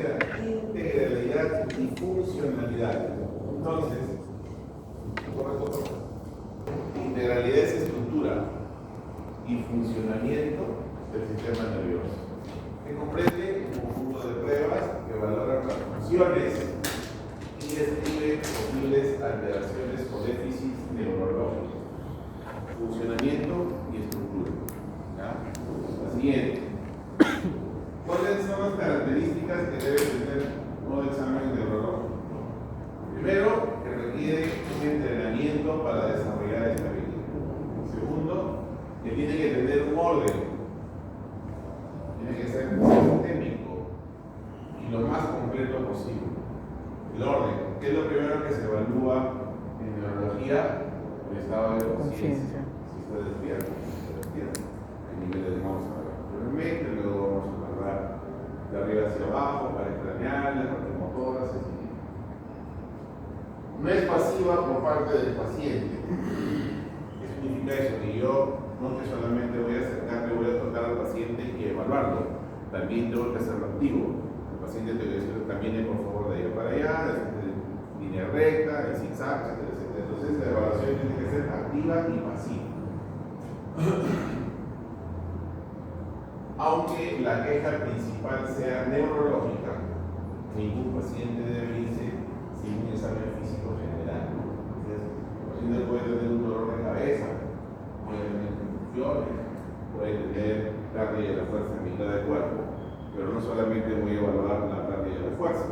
era integralidad y funcionalidad. Entonces, integralidad es estructura y funcionamiento del sistema nervioso, que comprende un conjunto de pruebas que valoran las funciones y describe posibles alteraciones o déficits neurológicos, funcionamiento y estructura. ¿Ya? La siguiente. ¿Cuáles son las características que debe tener un examen neurológico? Primero, que requiere un entrenamiento para desarrollar esta habilidad. Segundo, que tiene que tener un orden. Tiene que ser sistémico y lo más completo posible. El orden, que es lo primero que se evalúa en neurología, el estado de conciencia. Si está despierto, el nivel de vamos a hablar anteriormente, luego vamos a hablar de arriba hacia abajo, paracraneal, las partes motoras, etc. No es pasiva por parte del paciente. ¿Qué significa eso? Que yo no que solamente voy a acercarme, voy a tocar al paciente y evaluarlo, también tengo que hacerlo activo. El paciente te dice, camine por favor de allá para allá, de línea recta, de zigzag, etc, etc. Entonces la evaluación tiene que ser activa y pasiva. Aunque la queja principal sea neurológica, ningún paciente debe irse sin un examen físico general. Entonces, el paciente puede tener un dolor de cabeza, puede tener confusiones, puede tener pérdida de la fuerza en mitad del cuerpo, pero no solamente voy a evaluar la pérdida de la fuerza,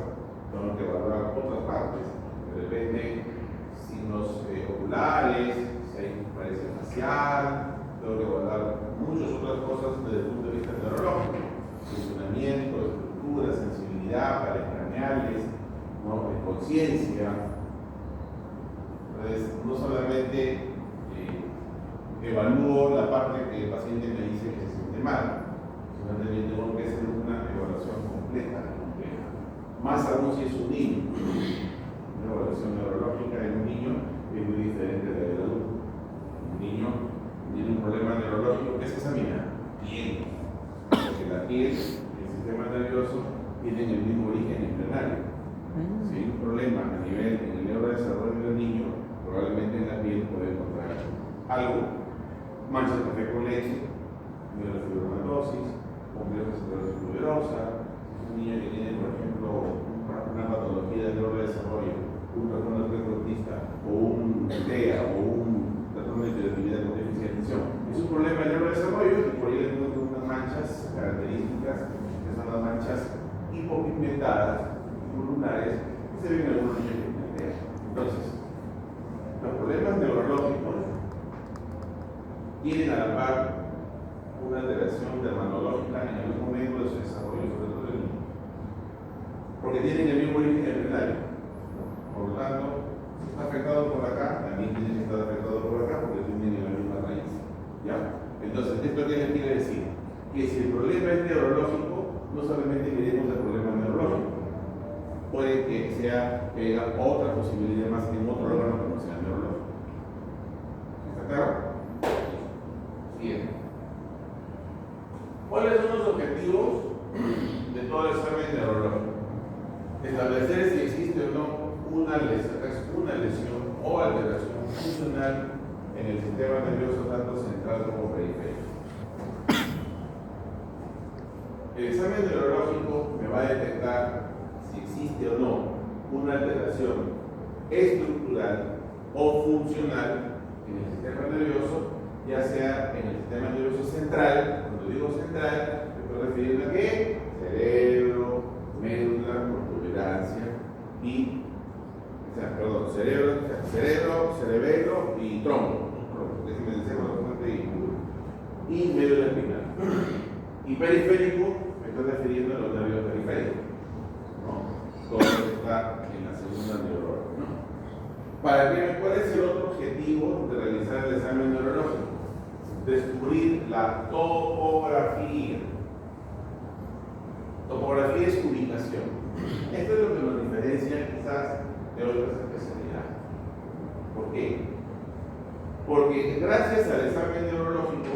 tengo que evaluar otras partes. De repente, signos oculares, si hay paresia facial, tengo que evaluar muchas otras cosas desde el punto de vista neurológico, funcionamiento, estructura, sensibilidad, paracraneales, ¿no? Conciencia. Entonces, no solamente evalúo la parte que el paciente me dice que se siente mal, sino también tengo que hacer una evaluación completa, compleja. Más aún si es un niño. Una evaluación neurológica en un niño es muy diferente de la del adulto. Un niño tiene un problema neurológico que se examina piel, porque la piel y el sistema nervioso tienen el mismo origen embrionario. Si hay un problema a nivel en el neurodesarrollo del niño, probablemente en la piel puede encontrar algo, manchas de café con leche, neurofibromatosis, esclerosis tuberosa, un niño que tiene, por ejemplo, una patología del neurodesarrollo, un trastorno autista, o un TEA, o un trastorno de hiperactividad con déficit de atención. Es un problema del neurodesarrollo y por ahí tengo unas manchas características, que son las manchas hipopigmentadas, lunares, que se ven en algunos niños con TEA. Entonces, los problemas neurológicos tienen a la par una alteración dermatológica en algún momento de su desarrollo, sobre todo el niño, porque tienen el mismo origen embrionario. Por lo tanto, si está afectado por acá, también tiene que estar afectado por acá porque tienen la misma raíz. ¿Ya? Entonces, ¿esto qué les quiere decir? Que si el problema es neurológico, no solamente miremos el problema neurológico, puede que sea que haya otra posibilidad más en otro órgano que no sea neurológico. ¿Está claro? Bien. ¿Cuáles son los objetivos de todo el examen neurológico? Establecer si existe o no una lesión o alteración funcional en el sistema nervioso tanto central como periférico. El examen neurológico me va a detectar si existe o no una alteración estructural o funcional en el sistema nervioso, ya sea en el sistema nervioso central. Cuando digo central, me estoy refiriendo a qué? Cerebro, médula, protuberancia y cerebelo y tronco, y médula espinal. Y periférico, me estoy refiriendo a los nervios periféricos, ¿no? Todo está en la segunda neurona, ¿no? ¿Cuál es el otro objetivo de realizar el examen neurológico? Descubrir la topografía. Topografía es ubicación. Esto es lo que nos diferencia quizás de otras especialidades. ¿Por qué? Porque gracias al examen neurológico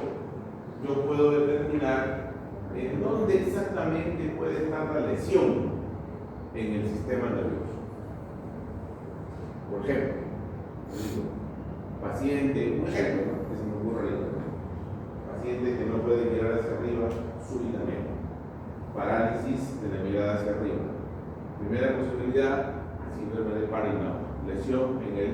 yo puedo determinar en dónde exactamente puede estar la lesión en el sistema nervioso. Por ejemplo, paciente, un ejemplo, ¿no?, que se me ocurre ahorita. Paciente que no puede mirar hacia arriba súbitamente. Parálisis de la mirada hacia arriba. Primera posibilidad, síndrome de Parkinson, lesión en el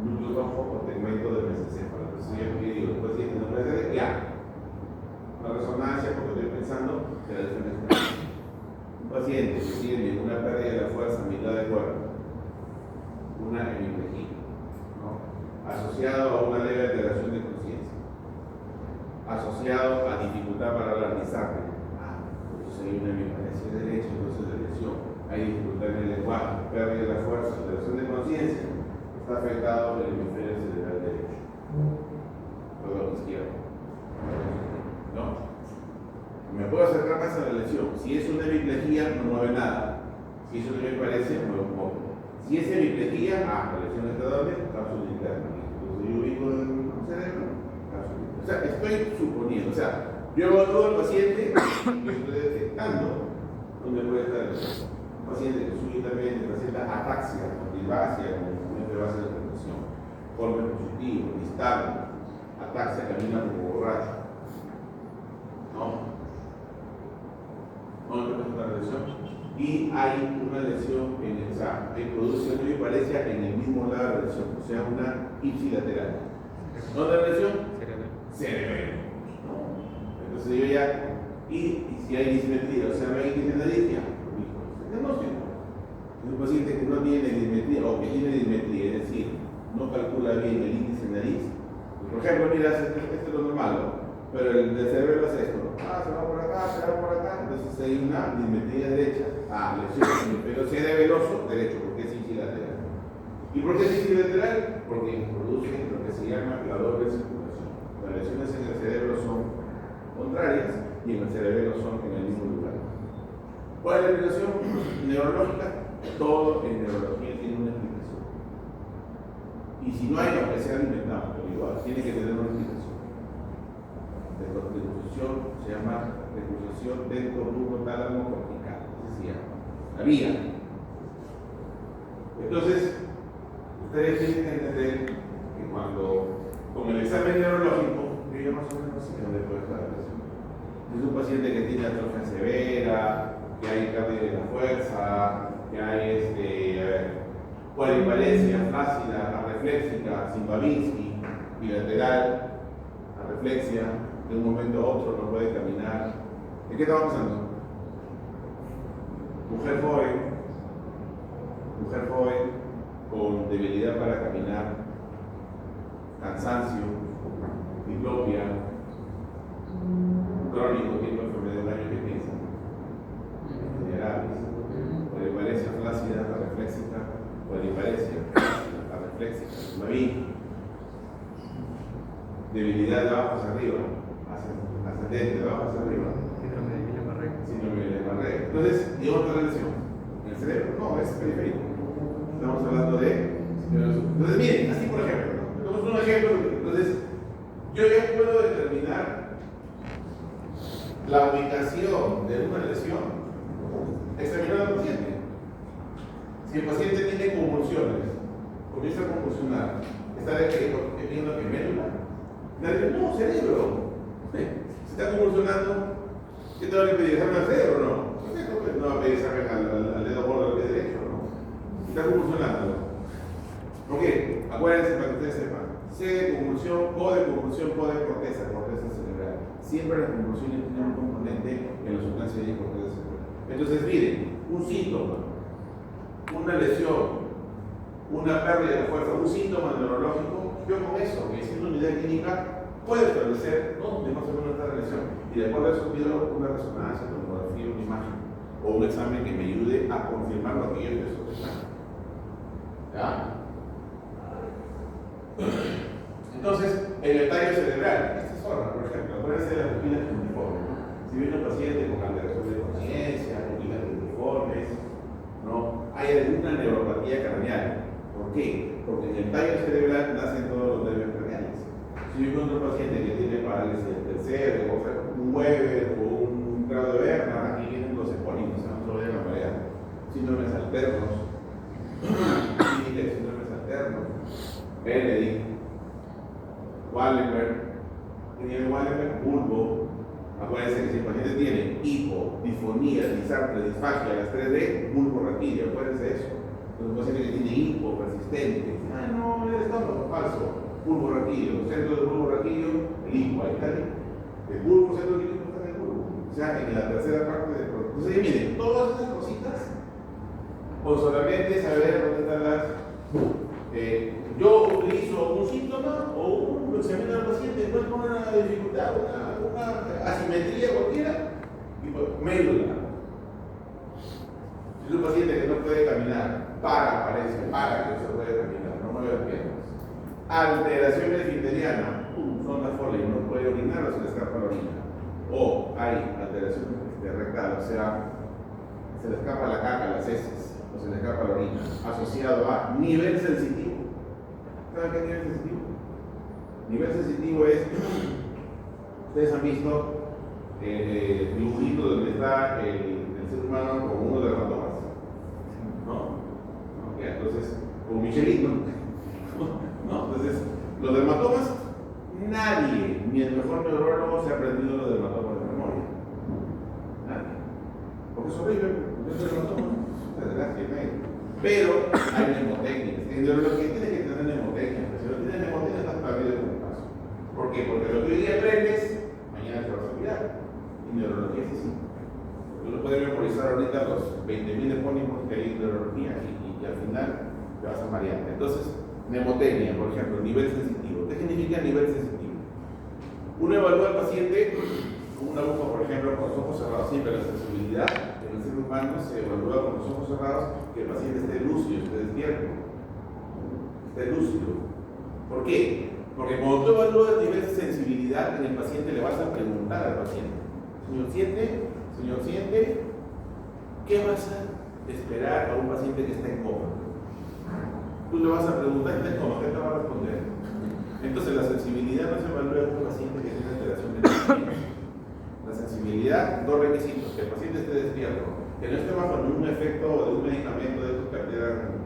núcleo rojo o tegmento del mesencéfalo. Entonces yo digo, el paciente no puede hacer, ya. Una resonancia porque estoy pensando que la lesión es grave. Un paciente que tiene una pérdida de la fuerza a mitad de cuerpo, una hemiplegia, ¿no?, asociado a una leve alteración de conciencia, asociado a dificultad para hablar ni sangre. Entonces hay una hemiplegia derecha, entonces de lesión, hay dificultad en el lenguaje, pérdida de la fuerza, alteración de conciencia, está afectado el hemisferio cerebral derecho, perdón, izquierdo. ¿No? Me puedo acercar más a la lesión. Si es una hemiplegia, no mueve nada. Si es una hemiplegia, mueve un poco. Si es hemiplegia, la lesión está donde, cápsula interna. Entonces yo ubico en el cerebro, cápsula interna. O sea, estoy suponiendo. O sea, yo evalúo al paciente y estoy detectando dónde puede estar la lesión. Un paciente que súbitamente presenta ataxia, constipacia, con de base de presión, golpe positivo, distal, ataxia, camina como borracho. ¿No? No te presenta la lesión. Y hay una lesión en el SAC, hay producción de hemiparesia en el mismo lado de la lesión, o sea, una ipsilateral. ¿Dónde la lesión? Cerebelo. ¿No? Entonces yo ya, y si hay dismetría, o sea, no hay índice de nariz, ya, diagnóstico. Es un paciente que no tiene dismetría o que tiene dismetría, es decir, no calcula bien el índice de nariz. Por ejemplo, mira, esto es lo normal, ¿no?, pero el del cerebro es esto, ¿no? Se va por acá, se va por acá, entonces hay una dismetría derecha, lesión en el hemisferio cerebeloso derecho, porque es ipsilateral. ¿Y por qué es ipsilateral? Porque produce lo que se llama la doble circulación. Las lesiones en el cerebro son contrarias y en el cerebelo son en el mismo lugar. ¿Cuál es la explicación neurológica? Todo en neurología tiene una explicación. Y si no hay, lo que sea inventado, pero igual, tiene que tener una explicación. De recusación se llama recusación dentro tálamo cortical, así se llama, la vía. Entonces, ustedes tienen que entender que cuando, con el examen neurológico, yo ya más o menos sé dónde puede estar la lesión. Es un paciente que tiene atrofia severa, que hay pérdida de la fuerza, que hay polivalencia flácida, arrefléxica, Simbavinsky, bilateral, arreflexia, de un momento a otro no puede caminar. ¿De qué estamos hablando? Mujer joven con debilidad para caminar, cansancio, diplopia, crónico, tipo de enfermedad del año que piensa, vulnerables, polivalencia flácida, arrefléxica, polivalencia arrefléxica, marín, debilidad de abajo hacia arriba, ascendente de abajo hacia arriba, síndrome de Guillain-Barré. Entonces, ¿y otra lesión? ¿En el cerebro? No, es periférico. Estamos hablando de. Entonces, miren, así por ejemplo, ¿no? Tenemos un ejemplo. Entonces, yo ya puedo determinar la ubicación de una lesión examinando al paciente. Si el paciente tiene convulsiones, comienza a convulsionar, ¿está viendo que médula? No, cerebro. Si está convulsionando, ¿qué te va a pedir? ¿Examen al cerebro o no? No va a pedir examen al dedo gordo del pie derecho, ¿no? Si está convulsionando. ¿Por qué? Acuérdense para que ustedes sepan. C de convulsión, O de convulsión, O de corteza cerebral. Siempre las convulsiones tienen un componente en la sustancia de corteza cerebral. Entonces, miren, un síntoma, una lesión, una pérdida de fuerza, un síntoma neurológico, yo con eso, que es una unidad clínica, puedo establecer dónde más o menos está la lesión. Y después de eso pido una resonancia, una tomografía, una imagen o un examen que me ayude a confirmar lo que yo estoy sospechando. ¿Ya? Entonces, en el tallo cerebral, esta zona, por ejemplo, acuérdense de las pupilas uniformes, ¿no? Si viene un paciente con alteración de conciencia, pupilas uniformes, ¿no? Hay alguna neuropatía craneal. ¿Por qué? Porque en el tallo cerebral nacen todos los nervios craneales. Si yo encuentro un paciente que tiene parálisis del tercero, o sea, un Weber o un grado de Bernard, aquí vienen los epónimos, vamos a Benedict, Wallenberg, ¿qué tiene Wallenberg? Bulbo. Acuérdense que si el paciente tiene hipo, disfonía, disfagia, las 3D, bulbo raquídeo, acuérdense de eso. Entonces, un paciente que tiene hipo persistente, no, el estómago, falso, bulbo raquídeo, centro del bulbo raquídeo, el hipo, ahí está el bulbo, centro del hipo está en el bulbo, o sea, en la tercera parte del proceso. Entonces, miren, todas esas cositas, o solamente saber dónde están las. Yo utilizo un síntoma o un examino al paciente, encuentro una dificultad, una asimetría cualquiera, y pues médula. Si es un paciente que no puede caminar, parece que no se puede caminar, no mueve las piernas. Alteración esfinteriana, sonda Foley, no puede orinar o se le escapa la orina. O hay alteración rectal, o sea, se le escapa la caca, las heces, o se le escapa la orina, asociado a nivel sensitivo. ¿Saben qué es nivel sensitivo? Nivel sensitivo es, ustedes han visto el dibujito donde está el ser humano con uno de los dermatomas, ¿no? Okay, entonces, con Michelin, ¿no? Entonces, los dermatomas, nadie, ni el mejor neurólogo se ha aprendido los dermatomas de memoria. Nadie. Porque sobreviven los dermatomas, desgracia, pero hay mnemotécnicas. En neurología tiene que tener mnemotecnia. Si no tienes mnemotecnia, estás perdido en un paso. ¿Por qué? Porque lo que hoy día aprendes, mañana te vas a olvidar. Y neurología es así. Tú lo puedes memorizar ahorita los 20.000 epónimos que hay en neurología y al final te vas a marear. Entonces, mnemotecnia, por ejemplo, nivel sensitivo. ¿Qué significa nivel sensitivo? Uno evalúa al paciente con una aguja, por ejemplo, con los ojos cerrados, siempre la sensibilidad en el ser humano se evalúa con los ojos cerrados, que el paciente esté lúcido, esté despierto, esté lúcido. ¿Por qué? Porque cuando tú evalúas el nivel de sensibilidad en el paciente, le vas a preguntar al paciente: señor siente, ¿qué vas a esperar a un paciente que está en coma? Tú le vas a preguntar, ¿está en coma? ¿Qué te va a responder? Entonces la sensibilidad no se evalúa en un paciente que tiene alteración de pensamiento. La sensibilidad, dos requisitos: que el paciente esté despierto, que no esté bajo ningún efecto de un medicamento de estos que alteran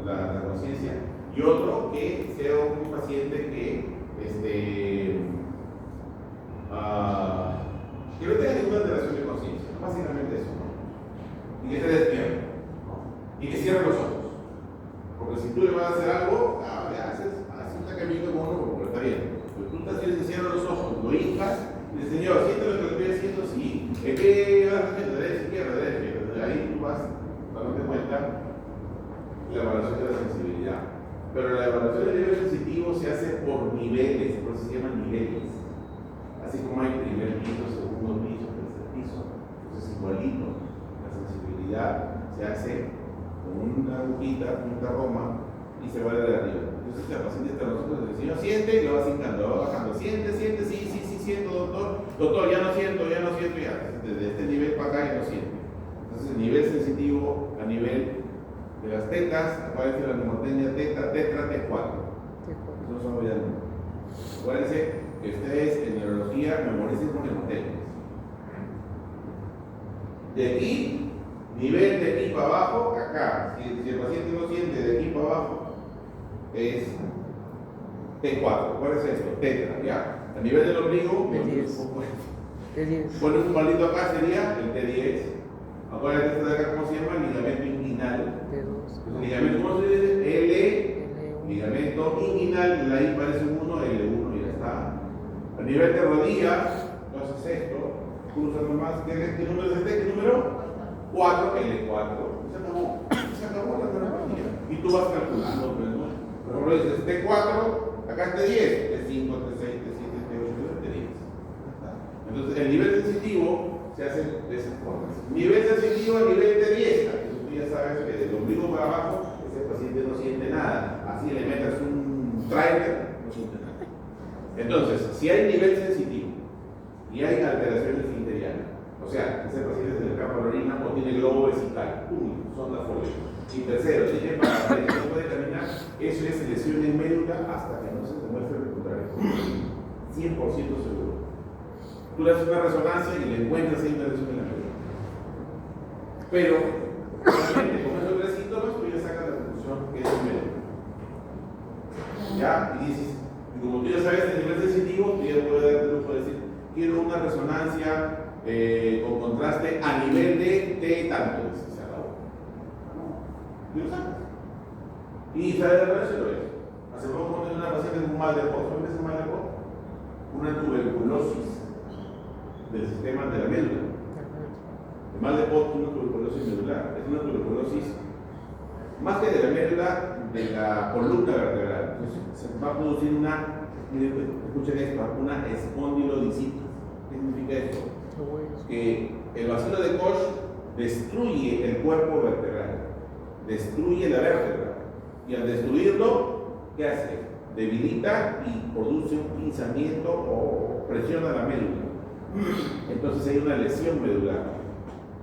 la conciencia, y otro, que sea un paciente que no tenga ninguna alteración de conciencia, básicamente eso, ¿no? Y que esté despierto, ¿no? Y que cierre los ojos, porque si tú le vas a hacer algo, le haces un sacamiento con uno, porque está bien, pero tú estás diciendo que cierra los ojos, lo hincas y dices: señor, ¿siente lo que estoy haciendo? Sí. ¿Qué vas haciendo? Derecha, izquierda, derecha. Ahí tú vas dándote cuenta la evaluación de la sensibilidad. Pero la evaluación del nivel sensitivo se hace por niveles, por eso se llaman niveles. Así como hay primer piso, segundo piso, tercer piso. Entonces, igualito, la sensibilidad se hace con una agujita, un tarroma, y se va de arriba. Entonces, la paciente está en los ojos, el señor siente y lo va hincando, lo va bajando. Siente, sí, siento, doctor. Doctor, ya no siento, ya. Desde este nivel para acá ya no siente. Entonces, el nivel sensitivo a nivel de las tetas, aparece la mnemotecnia tetra T4. Eso no se olvida nunca. Acuérdense que ustedes en neurología memoricen con mnemotecnias. De aquí, nivel de aquí para abajo, acá. Si el paciente no siente de aquí para abajo, es T4. ¿Cuál es esto? Tetra, ya. A nivel del ombligo, T10. pones un palito acá, sería el T10. Acuérdense de acá, ¿cómo se llama? Ligamento inguinal. T2. Ligamento, ¿cómo se dice? L1. Ligamento inguinal, la I parece un 1, L1 y ya está. A nivel de rodilla, entonces esto, cruza nomás, ¿qué número es este? ¿Qué número? 4, L4. Se acabó la terapia. Y tú vas calculando, pues, ¿no? Por ejemplo, dices T4, acá T10, T5, T6, T7, T8, T10. Entonces, el nivel sensitivo se hace de esas formas. Nivel sensitivo a nivel de 10. Tú ya sabes que del ombligo para abajo, ese paciente no siente nada. Así le metas un trailer, no siente nada. Entonces, si hay nivel sensitivo y hay alteraciones esfinterianas, o sea, ese paciente se le escapa la orina o tiene globo vesical, sonda Foley. Y tercero, tiene paraplegia, no puede caminar, eso es lesión en médula hasta que no se demuestre lo contrario. 100% seguro. Tú le haces una resonancia y le encuentras ahí una lesión en la médula. Pero, obviamente, con esos tres síntomas, tú ya sacas la conclusión que es un médico. ¿Ya? Como tú ya sabes el nivel sensitivo, tú ya puedes darte el lujo de decir, quiero una resonancia con contraste a nivel de T tanto. Se acabó. Y lo sacas. Y sale de la lo es. Hace poco tengo una paciente con un mal de POT. ¿Sabes qué es un mal de POT? Una tuberculosis del sistema de la médula. El mal de POT es una tuberculosis medular. Es una tuberculosis más que de la médula, de la columna vertebral. Entonces se va a producir una, escuchen esto, una espondilodicitis. ¿Qué significa esto? Que el bacilo de Koch destruye el cuerpo vertebral, destruye la vértebra, y al destruirlo, ¿qué hace? Debilita y produce un pinzamiento o presiona la médula. Entonces hay una lesión medular.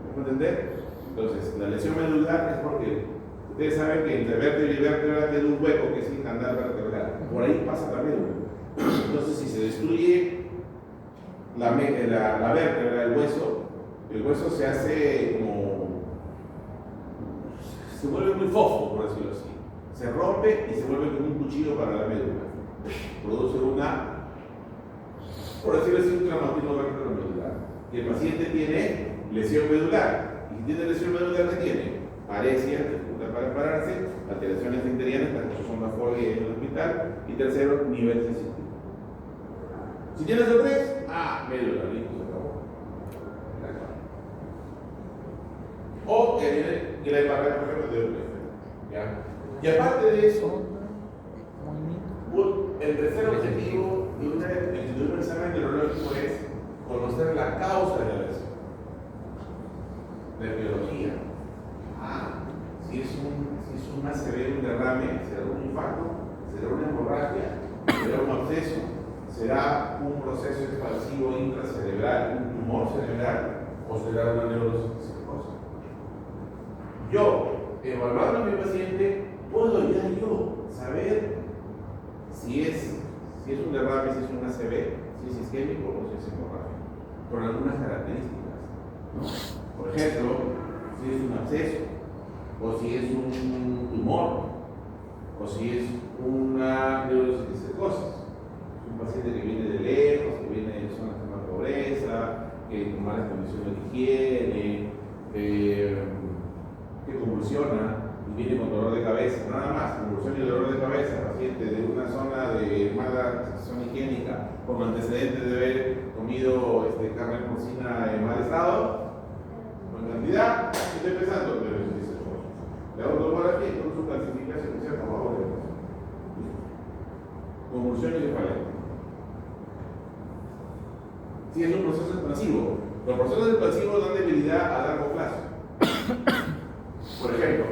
¿Me pueden entender? Entonces, la lesión medular es porque ustedes saben que entre vértebra y vértebra tiene un hueco que es el canal vertebral. Por ahí pasa la médula. Entonces, si se destruye la vértebra, el hueso se hace como, se vuelve muy fofo, por decirlo así. Se rompe y se vuelve como un cuchillo para la médula. Produce por decirlo así, un traumatismo vertebral. Y el paciente tiene lesión medular. Y si tiene lesión medular, ¿qué tiene? Paresia, dificultad para pararse, alteraciones bacterianas, que son la fobia en el hospital. Y tercero, nivel sensitivo. Si tienes el 3, médula, listo, se acabó. O que la hepatitis, por ejemplo, de un ¿ya? Y aparte de eso, el tercer objetivo de un examen neurológico es conocer la causa de la lesión. La etiología. Si es un ACV, un derrame, será un infarto, será una hemorragia, será un absceso, será un proceso expansivo intracerebral, un tumor cerebral, o será una neurosis. Yo, evaluando a mi paciente, puedo ya yo saber si es un derrame, si es un ACV, si es isquémico o si es hemorrágico, con algunas características, ¿no? Por ejemplo, si es un absceso, o si es un tumor, o si es una neurosis de cosas. Un paciente que viene de lejos, que viene de zonas de más pobreza, que con malas condiciones de higiene, que convulsiona y viene con dolor de cabeza, nada más, convulsión y dolor de cabeza, paciente de una zona de mala zona higiénica, con antecedentes de haber comido carne porcina en mal estado, con cantidad, estoy pensando, pero dice, le hago dolor aquí con su clasificación, ¿cierto? Convulsión y cefalea. Sí, es un proceso expansivo. Los procesos expansivos dan debilidad a largo plazo. Por ejemplo,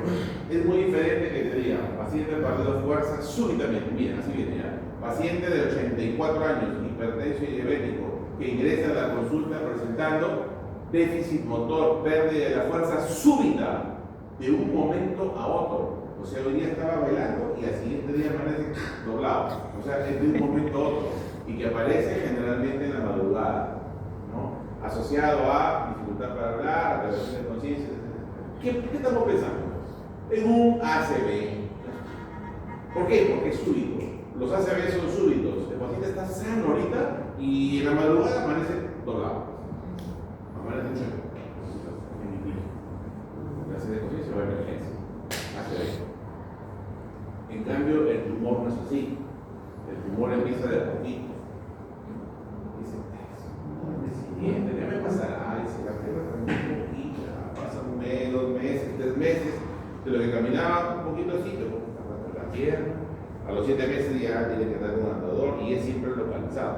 es muy diferente que te diga paciente perdiendo fuerza súbitamente, mira, así viene ya, paciente de 84 años, hipertenso y diabético, que ingresa a la consulta presentando déficit motor, pérdida de la fuerza súbita de un momento a otro. O sea, hoy día estaba bailando y al siguiente día amanece doblado. O sea, es de un momento a otro. Y que aparece generalmente en la madrugada, ¿no? Asociado a dificultad para hablar, alteración de conciencia, etc. ¿Qué estamos pensando? En un ACV. ¿Por qué? Porque es súbito. Los ACV son súbitos. El paciente está sano ahorita y en la madrugada amanece doblado. Amanece chueco. La ACV de conciencia va a emergencia. ACV. En cambio, el tumor no es así. El tumor empieza de a poquito. Dice, ya me pasará, dice, la prueba también un poquito, pasa un mes, 2 meses, 3 meses, de lo que caminaba un poquito así, te pones la pierna, a los 7 meses ya tiene que dar un andador y es siempre localizado.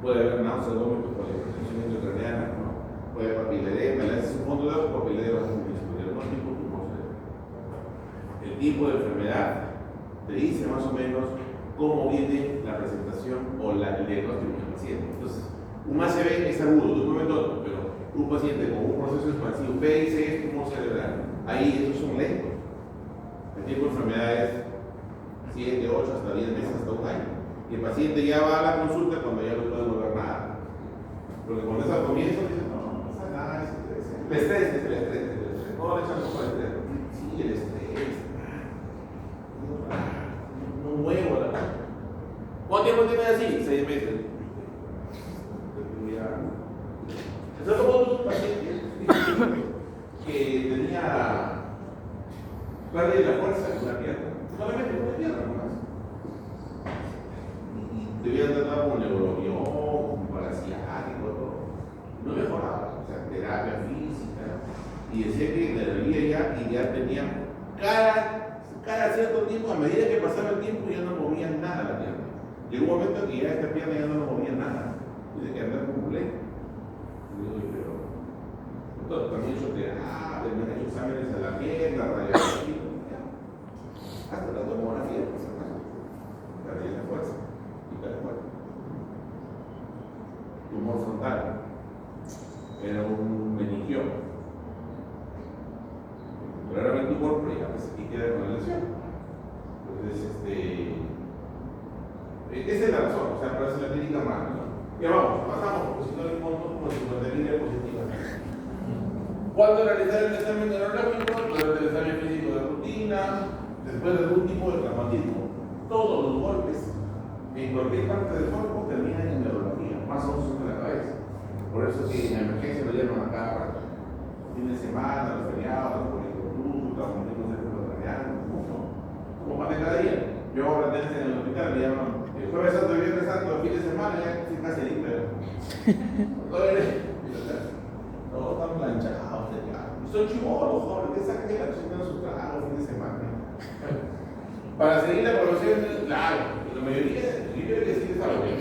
Puede haber náuseas, vómitos por la hipertensión intracraneana, ¿no? Puede haber papiledema, le haces un fondo de ojo, papiledema, diagnóstico, tumor cerebral. El tipo de enfermedad te dice más o menos cómo viene la presentación o el diagnóstico del paciente. Entonces, un ACV es agudo de un momento a otro, pero un paciente con un proceso expansivo PIC es tumor cerebral. Ahí esos son lentos. El tiempo de enfermedad es 7, 8, hasta 10 meses, hasta un año. Y el paciente ya va a la consulta cuando ya no puede volver nada. Porque cuando es al comienzo, dice, no pasa nada, es el estrés. No le echan poco de estrés. Sí, el estrés. No muevo la. ¿cuánto tiene así? 6 meses. Entonces, como un paciente que tenía pérdida de la fuerza en una pierna, solamente una pierna nomás. Y debían tratar con neurobión, con parasiático, todo. No mejoraba, o sea, terapia física. Y decía que la realidad ya tenía cada cierto tiempo, a medida que pasaba el tiempo, ya no movía nada la pierna. Llegó un momento que ya esta pierna ya no movía nada. Dice que andaba como lento. Y digo, pero entonces también hecho terapia, me han hecho exámenes a la pierna, radiografía, hasta la tomografía, por si acaso. Perdí la fuerza y tal cual. Tumor frontal. Era un meningioma. Pero ahora el tumor, pero ya pues aquí queda con la lesión. Entonces, esa es la razón, o sea, parece la clínica más, ¿no? Ya vamos, pasamos, porque si no le pongo como 50.000 diapositivas. ¿Cuándo realizar el examen neurológico? Durante el examen físico de rutina, después de algún tipo de traumatismo. Todos los golpes en cualquier parte del cuerpo terminan en neurología, más o menos en la cabeza. Por eso es que en la emergencia lo llaman acá para fin de semana, los feriados, los policonsultas, los médicos de como más de cada día. Yo ahora tengo en el hospital, me llaman el jueves santo, el viernes santo, el fin de semana, ya estoy casi libre. Todos están planchados, y son chibolos, jóvenes, que sacan de la cocina su trabajo el fin de semana. Para seguir la población, claro, la mayoría, yo creo que sí es algo bien.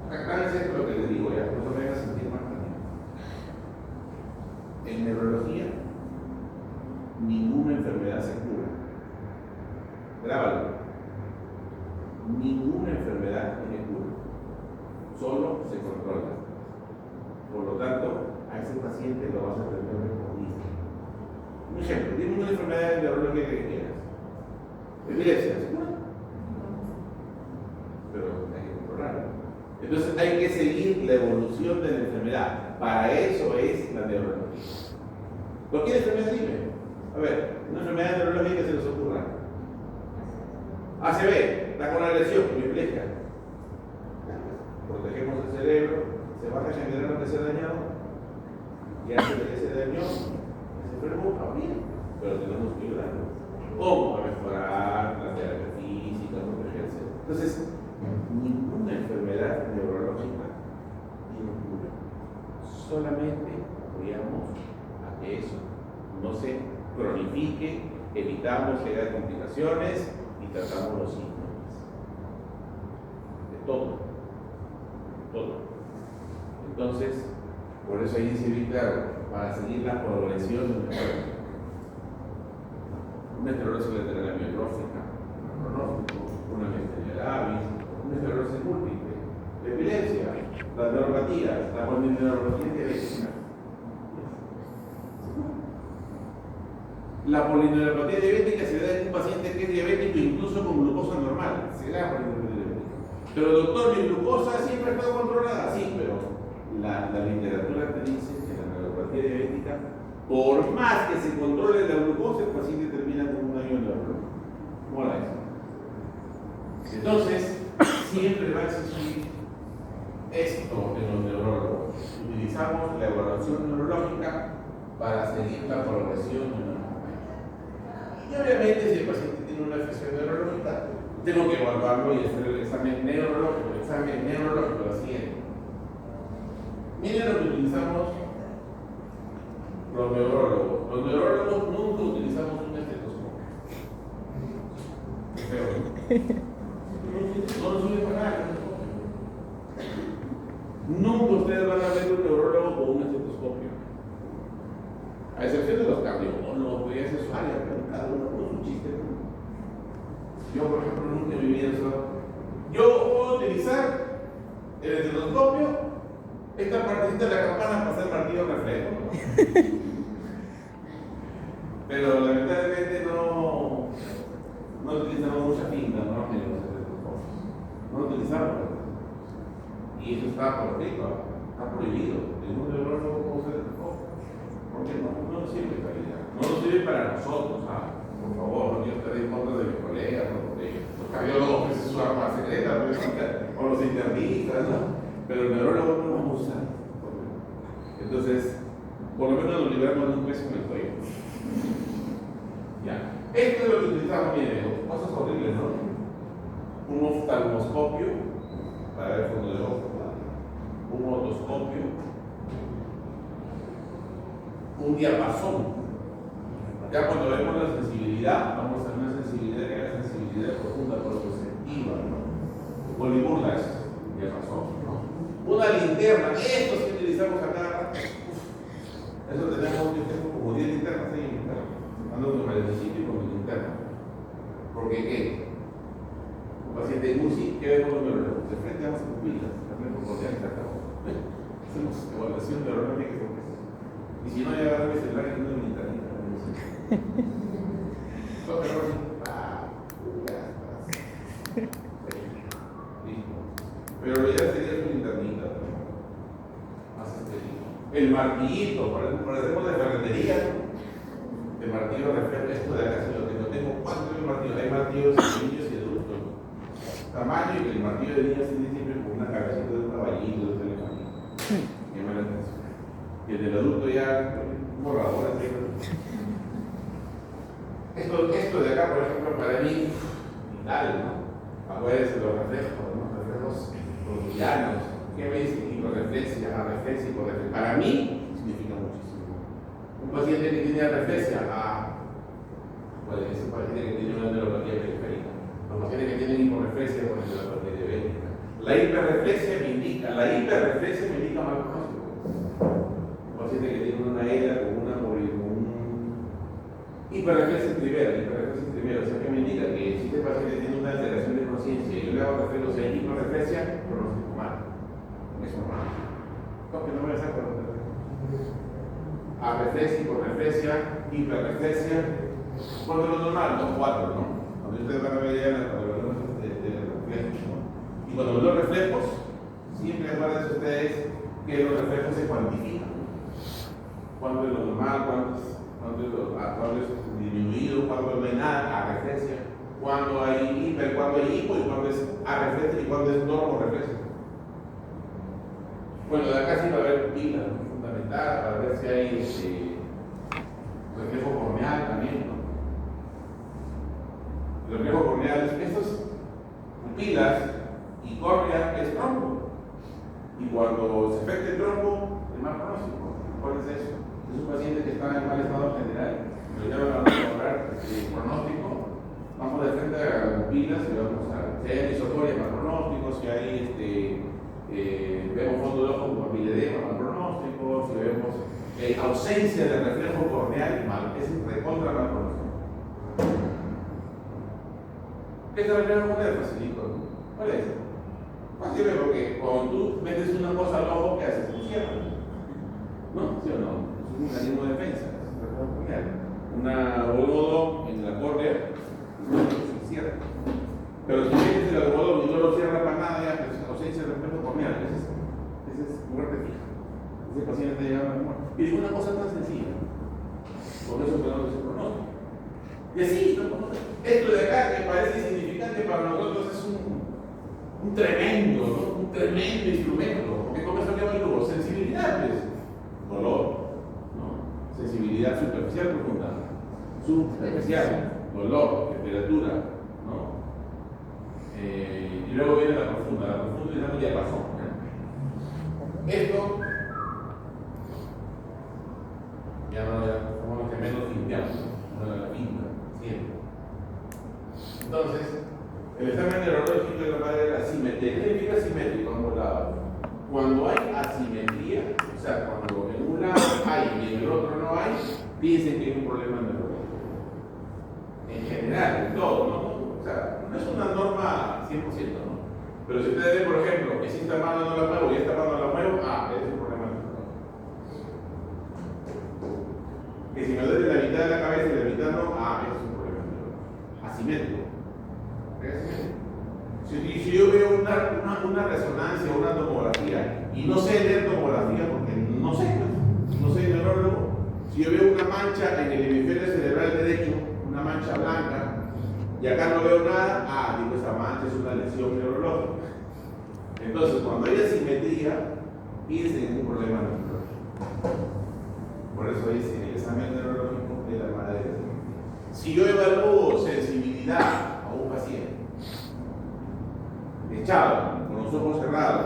Acá es lo que les digo, ya, por eso me haga sentir más tranquilo. En neurología, ninguna enfermedad se cura. Grábalo. Ninguna enfermedad tiene cura. Solo se controla. Por lo tanto, a ese paciente lo vas a atender mejor. Un ejemplo, dime una enfermedad neurológica que quieras. Epilepsia, ¿se cura? Pero hay que controlarla. Entonces hay que seguir la evolución de la enfermedad. Para eso es la neurología. Cualquier enfermedad, dime. A ver, una enfermedad neurológica que se les ocurra. ACV, está con una lesión, hemiplegia. Protegemos el cerebro, se va a regenerar lo que se ha dañado. Ya se dañó, se enfermó, está bien, pero tenemos que ayudarlo. ¿Cómo? A mejorar la terapia física, protegerse. Entonces, ninguna enfermedad neurológica tiene cura. Solamente apoyamos a que eso no se cronifique, evitamos que haya complicaciones y tratamos los síntomas. De todo. Entonces, por eso ahí dice bien claro, para seguir la progresión de una esclerosis lateral amiotrófica, un pronóstico, una miastenia gravis, una esclerosis múltiple, la epilepsia, las neuropatías, la polineuropatía diabética. La polineuropatía diabética se da en un paciente que es diabético incluso con glucosa normal, se da polineuropatía diabética. Pero doctor, mi glucosa siempre ha estado controlada, sí, pero la literatura te dice que la neuropatía diabética, por más que se controle la glucosa, el paciente termina con un daño neurológico. ¿Cómo la es? Entonces, siempre va a existir esto en los neurólogos. Utilizamos la evaluación neurológica para seguir la progresión de una enfermedad. Y obviamente, si el paciente tiene una afección neurológica, tengo que evaluarlo y hacer el examen neurológico. El examen neurológico, la siguiente. Miren lo que utilizamos los neurólogos. Los neurólogos nunca utilizamos un estetoscopio. No nos sirve para nada. Nunca ustedes van a ver un neurólogo con un estetoscopio. A excepción de los cardiólogos, voy a hacer su área, pero cada uno con su chiste. Yo, por ejemplo, nunca he vivido eso. Yo puedo utilizar el estetoscopio, esta partecita de la campana para hacer martillo reflejo, ¿no? Pero lamentablemente no utilizamos mucha finta, ¿no? En los estetoscopios. No lo utilizamos. Y eso está por escrito, está prohibido. Ningún neurólogo puede usar estetoscopio. Porque no nos sirve en realidad. No nos sirve para nosotros, ¿sabes? por favor, no quiero estar en contra de mis colegas, ¿no? Porque los cardiólogos, pues, es su arma secreta, pues, o los internistas, ¿no? Pero el neurólogo no lo vamos a usar. Entonces, por lo menos nos libramos de un peso en el cuello. Ya. Esto es lo que utilizamos, miren, cosas horribles, ¿no? Un oftalmoscopio para el fondo de ojo, un otoscopio, un diapasón. Ya cuando vemos la sensibilidad, vamos a ver una sensibilidad que es la sensibilidad profunda proprioceptiva, ¿no? Poliburla es diapasón, ¿no? Una linterna, esto sí utilizamos acá. Eso tenemos, yo tengo como 10 linternas ahí en mi carro. Ando con el sitio con mi linterna. Porque ¿qué? Un paciente de UCI, ¿qué vemos con el de frente? Vamos a pupilas, reflejo corneal y se acabó. Hacemos evaluación neurológica con eso. Y si no, ya agarro mi celular y tengo mi linternita. Todo error así. Listo. Pero lo ideal sería su linternita. Más estético. El martillito, parecemos de ferretería, ¿no? El martillo refleja esto de acá, si lo tengo. Tengo 4 martillos. Hay martillos de niños y adultos. Tamaño, y el martillo de niños tiene siempre como una cabecita de un caballito, de un elefantito. Que llama la atención. Y el del adulto ya, un borrador, así. Esto de acá, por ejemplo, para mí, vital, ¿no? Acuérdense los reflejos, ¿no? Reflejos cotidianos. ¿Qué me dice? Hiperreflexia, areflexia, hiporreflexia. Para mí, significa muchísimo. Un paciente que tiene areflexia, puede ser un paciente que tiene una neuropatía periférica. Los pacientes que tienen hiporreflexia, por ejemplo, la neuropatía diabética. La hiperreflexia me indica mal pronóstico. Un paciente que tiene una ELA con una hiperreflexia primera, o sea que me indica que si este paciente tiene una alteración de conciencia y yo le hago reflejo, si hay hiperreflexia, pronóstico mal. Es normal. Porque no me saco areflexia, hiporreflexia, hiperreflexia. Cuando lo normal, 2, 4, ¿no? Cuando ustedes van a ver ya las evaluaciones de reflejos, ¿no? Y cuando los reflejos, siempre acuérdense ustedes que los reflejos se cuantifican. ¿Cuándo es lo normal? ¿Cuándo es disminuido? ¿Cuándo no hay nada? Areflexia. ¿Cuándo hay hiper? ¿Cuándo hay hipo? ¿Y cuándo es areflexia? ¿Y cuándo es normoreflexia? Bueno, de acá sí va a haber pilas, ¿no? Fundamental, para ver si hay reflejo corneal también, ¿no? El reflejo corneal, estos pupilas y córnea es trombo. Y cuando se afecta el trombo, es mal pronóstico. Acuérdense eso. Es un paciente que está en mal estado general. Lo llaman a mejorar pronóstico. Vamos de frente a las pupilas y vamos a si hay anisocoria, mal pronóstico, si hay vemos fondo de ojo con papiledema, mal pronóstico, si vemos ausencia de reflejo corneal, mal, es un recontra mal pronóstico. Este reflejo corneal facilito, ¿no? ¿Cuál es? Fácil, porque cuando tú metes una cosa al ojo, ¿qué haces? Se cierra. ¿No? ¿Sí o no? Es un mecanismo de defensa, es un reflejo corneal. Un nodo en la córnea, se cierra. Pero si tienes el algodón y no lo cierra para nada, ya pues, ausencia de reflejo corneal, ese es muerte fija. Ese paciente te lleva a la muerte. Y digo una cosa tan sencilla, por eso tenemos ese pronóstico. Y así, ¿no? Esto de acá que parece insignificante para nosotros es un tremendo, ¿no? Un tremendo instrumento. Porque como eso llama el tubo, sensibilidad, pues, dolor, ¿no? Sensibilidad superficial profunda, superficial, dolor, temperatura, ¿no? Y luego viene la profunda es la diapasón. Esto ya somos los que menos limpiamos, no la pinta, siempre. Entonces, el examen neurológico es la madre de la simetría. ¿Qué significa simétrico en ambos lados? Cuando hay asimetría, o sea, cuando en un lado hay y en el otro no hay, piensen que hay un problema neurológico. En general, en todo, ¿no? O sea, no es una norma 100%, ¿no? Pero si ustedes ven, por ejemplo, que si esta mano no la muevo y esta mano la muevo, es un problema neurológico. Que si me duele la mitad de la cabeza y la mitad no, es un problema neurológico. Asimétrico. Si yo veo una resonancia o una tomografía y no sé leer tomografía porque no sé, no soy neurólogo. Si yo veo una mancha en el hemisferio cerebral derecho, una mancha blanca, y acá no veo nada, digo, esa mancha es una lesión neurológica. Entonces, cuando hay asimetría, piensen en un problema neurológico. Por eso dice, el examen neurológico es la madre de la asimetría. Si yo evalúo sensibilidad a un paciente, echado, con los ojos cerrados,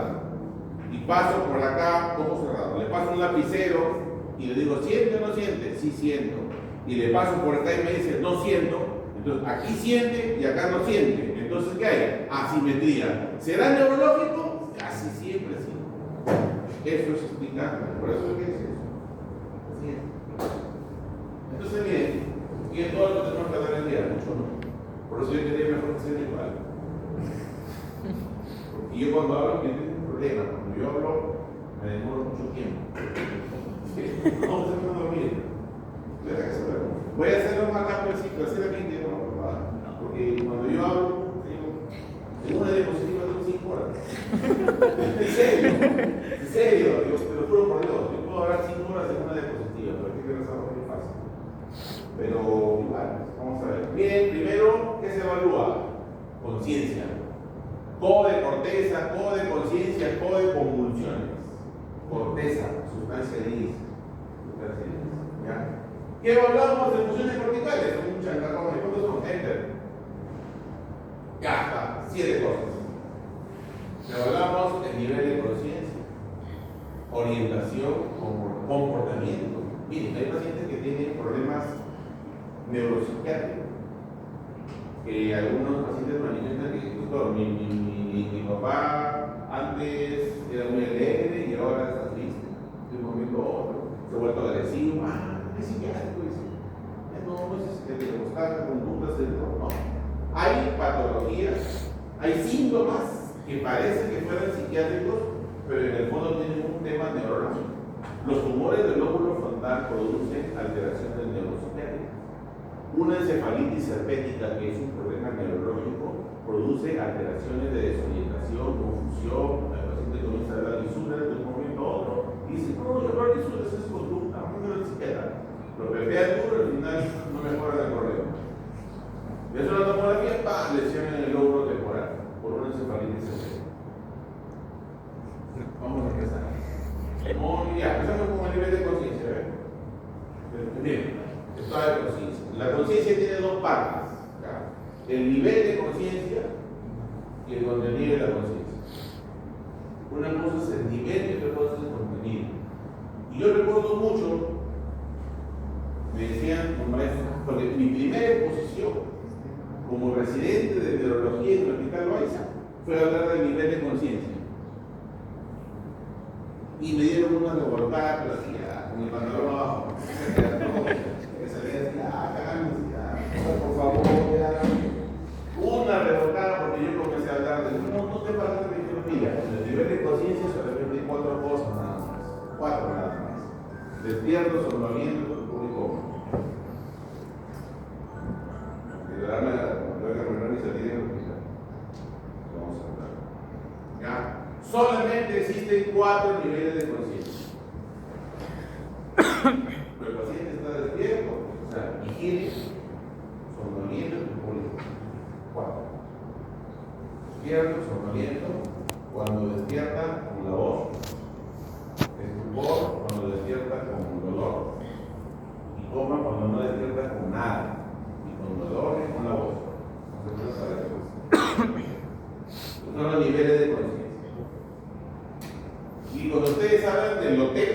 y paso por acá, ojos cerrados, le paso un lapicero y le digo, ¿siente o no siente? Sí siento. Y le paso por acá y me dice, no siento. Entonces, aquí siente y acá no siente. Entonces, ¿qué hay? Asimetría. ¿Será neurológico? Casi siempre sí. Eso es explicable. Por eso es que es eso. Así es. Entonces, bien, y en todo lo que tenemos que dar el día, mucho no. Por eso yo quería mejor que sea igual. Y yo cuando hablo, que tengo un problema. Cuando yo hablo, me demoro mucho tiempo. Vamos a hacer dormir. Voy a hacerlo más rápido, así la gente no va a probar. Porque cuando yo hablo, en una diapositiva tengo 5 horas. En serio, yo te lo juro por Dios. Yo puedo hablar 5 horas en una diapositiva, pero aquí quiero saber muy fácil. Pero igual, vamos a ver. Miren, primero, ¿qué se evalúa? Conciencia. CO de corteza, CO de conciencia, CO de convulsiones. Corteza, sustancia gris. ¿Ya? ¿Qué evaluamos de funciones corticales? Son un chancarrón. ¿Cuántos son? Enter. Ya está, 7 cosas. Evaluamos el nivel de conciencia, orientación, comportamiento. Miren, hay pacientes que tienen problemas neuropsiquiátricos. Que algunos pacientes manifiestan que doctor, mi papá antes era muy alegre y ahora está triste. De un momento a otro, se ha vuelto agresivo. Es psiquiátrico, dice. No, es que le gustan conductas del no. Hay patologías, hay síntomas que parecen que fueran psiquiátricos, pero en el fondo tienen un tema neurológico. Los tumores del lóbulo frontal producen alteraciones del neuropsiquiátrico. Una encefalitis herpética, que es un problema neurológico, produce alteraciones de desorientación, confusión. El paciente comienza a dar lisuras de un momento a otro y dice, no, yo hablar lisuras es conducta, no es psiquiatra. Lo pepea duro, al final no mejora el problema. Y eso la tomografía, lesión en el lóbulo temporal por una encefalitis herpética. Vamos a empezar. Empezamos con el nivel de conciencia. Bien, estado de conciencia. La conciencia tiene 2 partes. ¿Ya? El nivel de conciencia y el contenido de la conciencia. Una cosa es el nivel y otra cosa es el contenido. Y yo recuerdo mucho, me decían, porque mi primera exposición como residente de neurología en el Hospital Loaiza fue hablar del nivel de conciencia. Y me dieron una revolcada, pero así, con el pantalón abajo. Que salía así, cagamos, por favor, ya. Una revolcada porque yo comencé a hablar de un montón de palabras que dijeron, mira, el nivel de conciencia se refiere a 4 cosas nada más. 4 nada más. Despierto, somnoliento, público. Y darme la reunión y salir del hospital. Vamos a hablar. ¿Ya? Solamente existen 4 niveles de conciencia. Pero el paciente está despierto, o sea, vigilia, somnoliento y público. 4. Despierto, somnoliento, cuando despierta con la voz, estupor cuando despierta con dolor, y coma cuando no despierta con nada, y con dolor y con la voz. Estos son los niveles de conciencia. Y cuando ustedes hablan del hotel,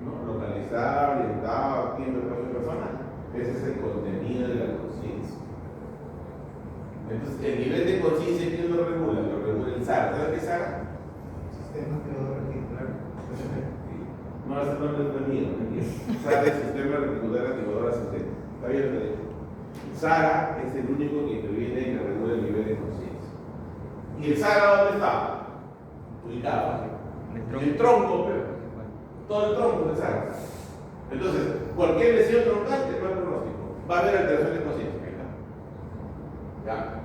¿no? Localizado, orientado, tiempo, persona, ese es el contenido de la conciencia. Entonces, el nivel de conciencia, ¿quién lo regula? Lo regula el SARA. ¿Sabes qué es SARA? Sistema Creador Reticular. No, ese nombre es mío, ¿me entiendes? SARA es Sistema Reticular Activador Asistente. ¿Está bien lo que digo? SARA es el único que interviene y que regula el nivel de conciencia. ¿Y el SARA dónde está? Ubicado. El tronco, pero todo el tronco de SARA. Entonces, cualquier lesión troncal es mal pronóstico. Va a haber alteración de conciencia. ¿Ya?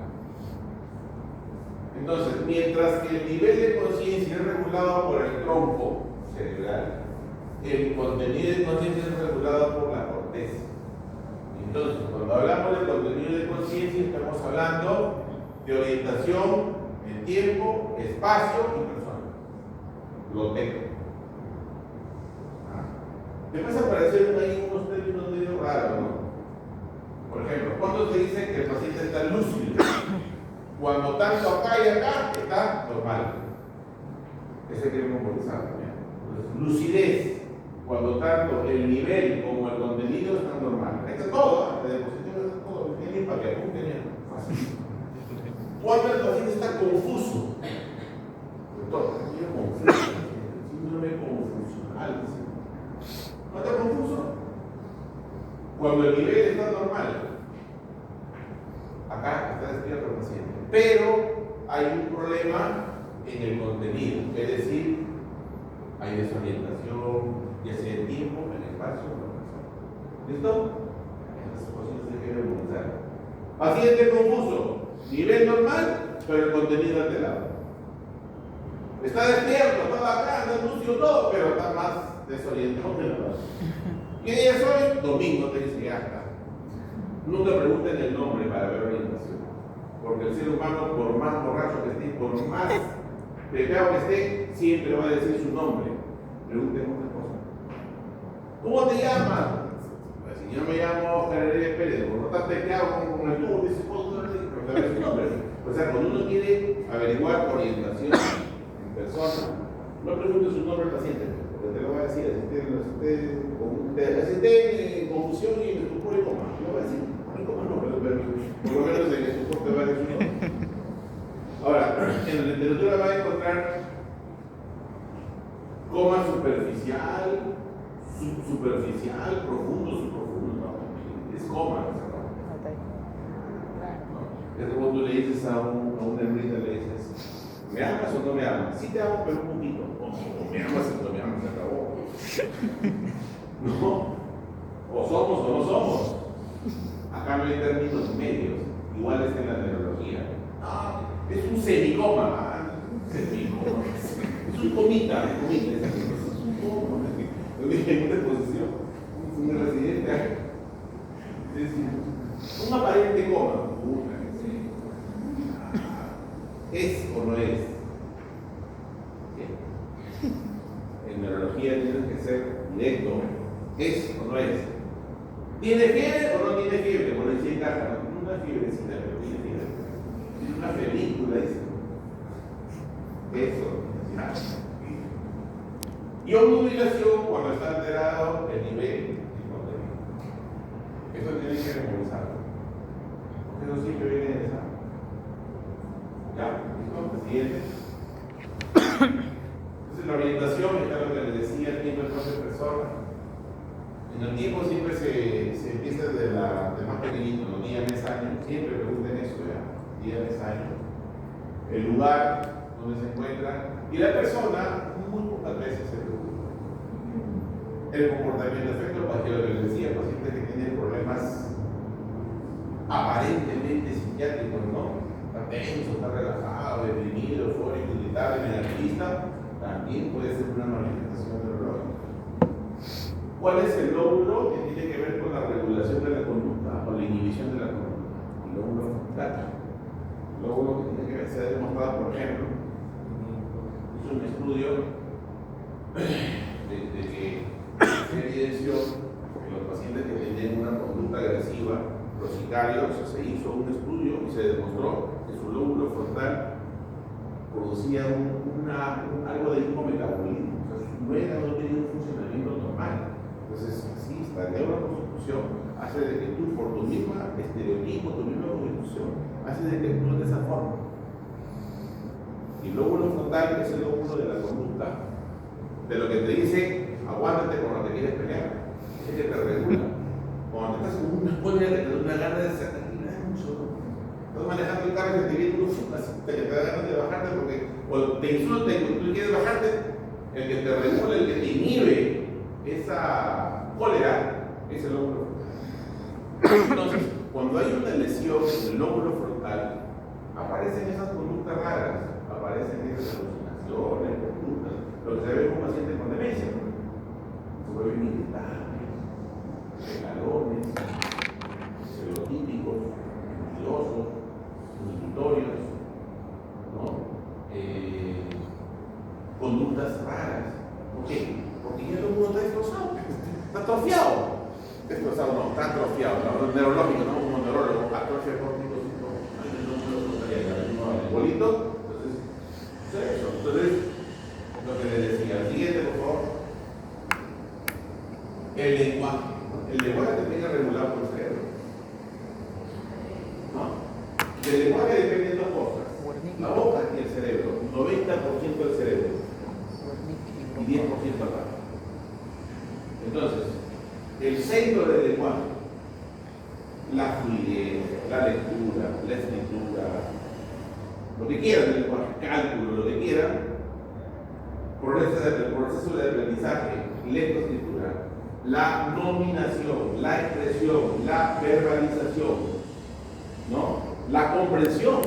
Entonces, mientras que el nivel de conciencia es regulado por el tronco cerebral, el contenido de conciencia es regulado por la corteza. Entonces, cuando hablamos de contenido de conciencia, estamos hablando de orientación en tiempo, espacio y persona. Lo tengo. Me pasa a parecer ahí unos términos medio raros, ¿no? Por ejemplo, ¿cuándo se dice que el paciente está lúcido? Cuando tanto acá y acá está normal. Ese queremos memorizar también. Entonces, lucidez, cuando tanto el nivel como el contenido están normal. Ahí está todo, la diapositiva está todo. Tiene para que apunten fácil. Cuando el paciente está confuso, doctor, yo confuso, síndrome confusional. ¿No está confuso? Cuando el nivel está normal, acá está despierto el paciente, pero hay un problema en el contenido, es decir, hay desorientación, ya sea en tiempo, en espacio o en persona. ¿Listo? Esas cosas se quieren memorizar. Paciente confuso, nivel normal, pero el contenido alterado. Está despierto, está bacán, está lúcido todo, pero está más desorientado que la base. ¿Qué día es hoy? Domingo, te dice, ya está. Nunca pregunten el nombre para ver orientación. Porque el ser humano, por más borracho que esté, por más pecado que esté, siempre va a decir su nombre. Pregunten otra cosa. ¿Cómo te llamas? Pues si yo me llamo Javier Pérez, por no estás pecado con el tubo, dice, ¿puedo saber su nombre? O sea, cuando uno quiere averiguar orientación en persona, no pregunte su nombre al paciente, porque te lo va a decir, así en confusión y en estupor y coma. Lo va a decir, en coma no, pero por lo menos en estupor te va a decir su nombre. Ahora, en la literatura va a encontrar coma superficial, superficial, profundo, subprofundo, no, es coma, ¿no? Es como tú le dices a una hembrita, le dices, ¿me amas o no me amas? Sí te amo, pero un poquito. O me amas o no me amas, se acabó. ¿No? O somos o no somos. Acá no hay términos medios, iguales en la neurología. Ah, es un semicoma. Semicoma. Es un comita, es un coma. Lo dije en una exposición, un residente. Es un aparente coma. ¿Es o no es? En neurología tienes que ser directo. ¿Es o no es? ¿Tiene fiebre o no tiene fiebre? Por decir en caja, no una fiebrecita, pero tiene fiebre. Tiene una película, dice. Eso. Y obnubilación cuando está alterado el nivel y contenido. Eso tiene que memorizarlo. Eso siempre viene de esa. Ya, ¿listo? Siguiente. Entonces la orientación está lo que les decía, el tiempo, espacio, persona. En el tiempo siempre se empieza de más pequeñito, los días, mes, año, siempre pregunten eso ya, día, mes, año, el lugar donde se encuentra y la persona, muy pocas veces se pregunta. El comportamiento, efecto, porque lo que les decía, pacientes que tienen problemas aparentemente psiquiátricos, ¿no? Está tenso, está relajado, deprimido, eufórico, irritable, negativista, también puede ser una manifestación neurológica. ¿Cuál es el lóbulo que tiene que ver con la regulación de la conducta o la inhibición de la conducta? El lóbulo frontal. El lóbulo que tiene que ver, se ha demostrado, por ejemplo, hizo un estudio de que se evidenció que los pacientes que tenían una conducta agresiva, los sicarios, se hizo un estudio y se demostró que su lóbulo frontal producía algo de hipometabolismo, o sea, su nuera no tenía un funcionamiento normal. Entonces, sí, esta neuroconstitución hace de que tú, por tu misma estereotipo, tu misma constitución, hace de que actúes de esa forma. Y el lóbulo frontal es el lóbulo de la conducta, de lo que te dice, aguántate cuando te quieres pelear, es que te regula. Cuando estás con una cólera que te da una gana de sacar mucho, estás manejando el carro y te viene unos te da ganas de bajarte porque o te insulta y tú quieres bajarte, el que te regula, el que te inhibe esa cólera es el lóbulo frontal. Entonces, cuando hay una lesión en el lóbulo frontal, aparecen esas conductas raras, aparecen esas alucinaciones, conductas, lo que se ve con un paciente con demencia, se vuelven irritables, regalones, atrofiado, ¿no? Neurológico, ¿no? Como neurólogo, atrofia córtico, el bolito, entonces, eso. Entonces, lo que le decía, el siguiente, por favor, el lenguaje. El lenguaje también es regulado por el cerebro. ¿No? Del lenguaje dependen dos cosas, la boca y el cerebro, 90% del cerebro y 10% acá. Entonces, el centro del lenguaje, la fluidez, la lectura, la escritura, lo que quieran del lenguaje, cálculo, lo que quieran, proceso de aprendizaje, lectoescritura, la nominación, la expresión, la verbalización, ¿no? La comprensión.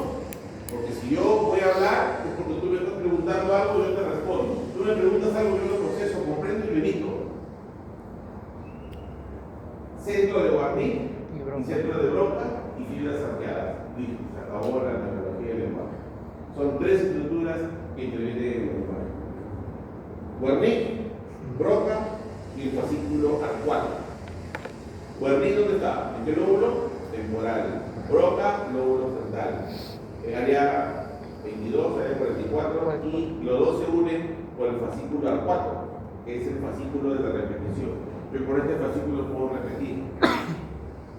Porque si yo voy a hablar, es porque tú me estás preguntando algo y yo te respondo. Tú me preguntas algo, yo lo proceso, comprendo y lo emito. Centro de Warnick, centro de Broca y fibras arqueadas. Listo, se acabó la tecnología del lenguaje. Son tres estructuras que intervienen en el lenguaje. Warnick, Broca y el fascículo arcuato. Warnick, ¿dónde está? ¿En qué lóbulo? Temporal. Broca, lóbulo frontal. En área 22, área 44, y los dos se unen por el fascículo arcuato, que es el fascículo de la repetición. Yo por este fascículo puedo repetir.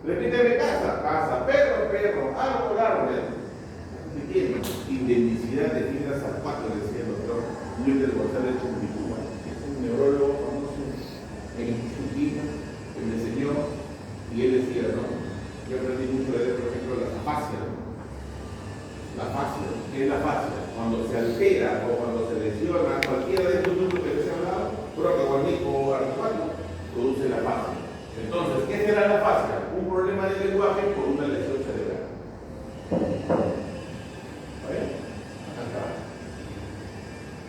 Repíteme casa, perro, árbol, árbol. ¿Se tiene? Indemnicidad de fibras arcuato, decía el doctor Luis del González Chumbicúa. Es un neurólogo famoso en su vida que me enseñó, y él decía, ¿no? Yo aprendí mucho de él, por ejemplo, la fascia, ¿no? La fascia, ¿qué es la fascia? Cuando se altera o cuando se lesiona cualquiera de estos números que les he hablado, Broca, Warnick o arcuato, produce la fascia. Entonces, ¿qué será la fascia? Un problema de lenguaje por una lesión cerebral. ¿Vale? Acá está.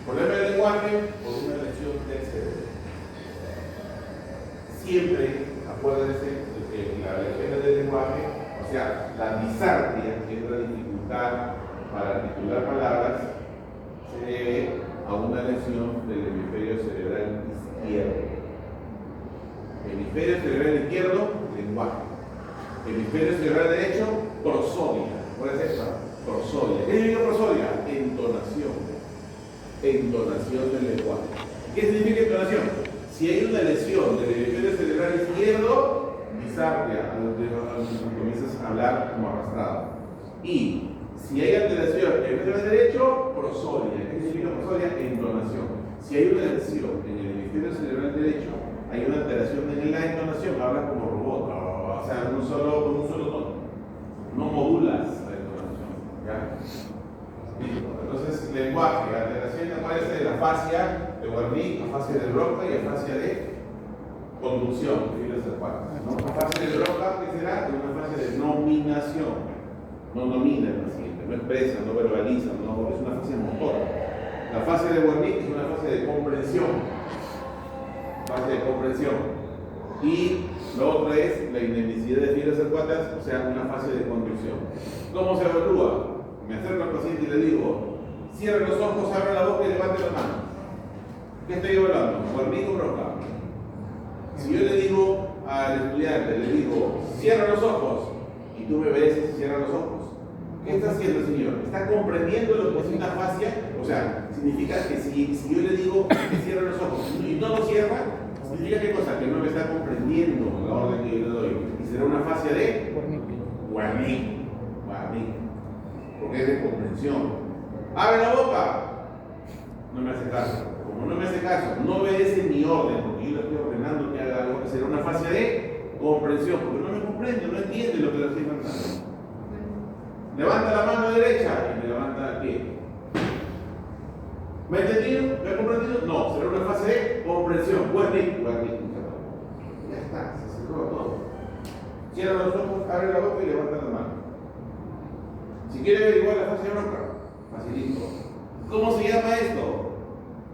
Problema de lenguaje por una lesión del cerebro. Siempre, acuérdense de que la lesión del lenguaje, o sea, la disartria, que es la dificultad para articular palabras, se debe a una lesión del hemisferio cerebral izquierdo. Hemisferio cerebral izquierdo, lenguaje. Hemisferio cerebral derecho, prosodia. ¿Cuál es esta? Prosodia. ¿Qué significa prosodia? Entonación. Entonación del lenguaje. ¿Qué significa entonación? Si hay una lesión del hemisferio cerebral izquierdo, disartria, comienzas a hablar como arrastrado. Y si hay alteración en el hemisferio derecho, prosodia. ¿Qué significa prosodia? Entonación. Si hay una lesión en el hemisferio cerebral derecho, hay una alteración en la entonación, hablas como robot, o sea, con un solo tono. No modulas la entonación. ¿Ya? Listo. Entonces, lenguaje, alteración aparece de la fascia de Warnick, la fascia de Broca y la fascia de conducción, fibras arcuatas. ¿No? La fascia de Broca, ¿qué será? Es una fascia de nominación. No nomina el paciente, no expresa, no verbaliza, no, es una fascia motora. La fascia de Warnick es una fascia de comprensión. Fase de comprensión. Y lo otro es la indemnicidad de fibras arcuatas, o sea, una fase de conducción. ¿Cómo se evalúa? Me acerco al paciente y le digo, cierre los ojos, abre la boca y levante la mano. ¿Qué estoy evaluando? ¿Warnick o Broca? Si yo le digo al estudiante, le digo, cierra los ojos, y tú me ves y cierra los ojos, ¿qué está haciendo el señor? ¿Está comprendiendo lo que es una fascia? O sea, significa que si yo le digo que cierre los ojos y no lo cierra, significa qué cosa? Que no me está comprendiendo la orden que yo le doy. Y será una fascia de Warnick. Porque es de comprensión. ¡Abre la boca! No me hace caso. Como no me hace caso, no obedece mi orden, porque yo le estoy ordenando que haga algo, será una fascia de comprensión, porque no me comprende, no entiende lo que le estoy mandando. Levanta la mano derecha y me levanta el pie. ¿Me ha entendido? ¿Me ha comprendido? No, será una fase de comprensión. Warnick. Ya está, se cerró todo. Cierra los ojos, abre la boca y levanta la mano. Si quiere averiguar la fase de Broca, facilito. ¿Cómo se llama esto?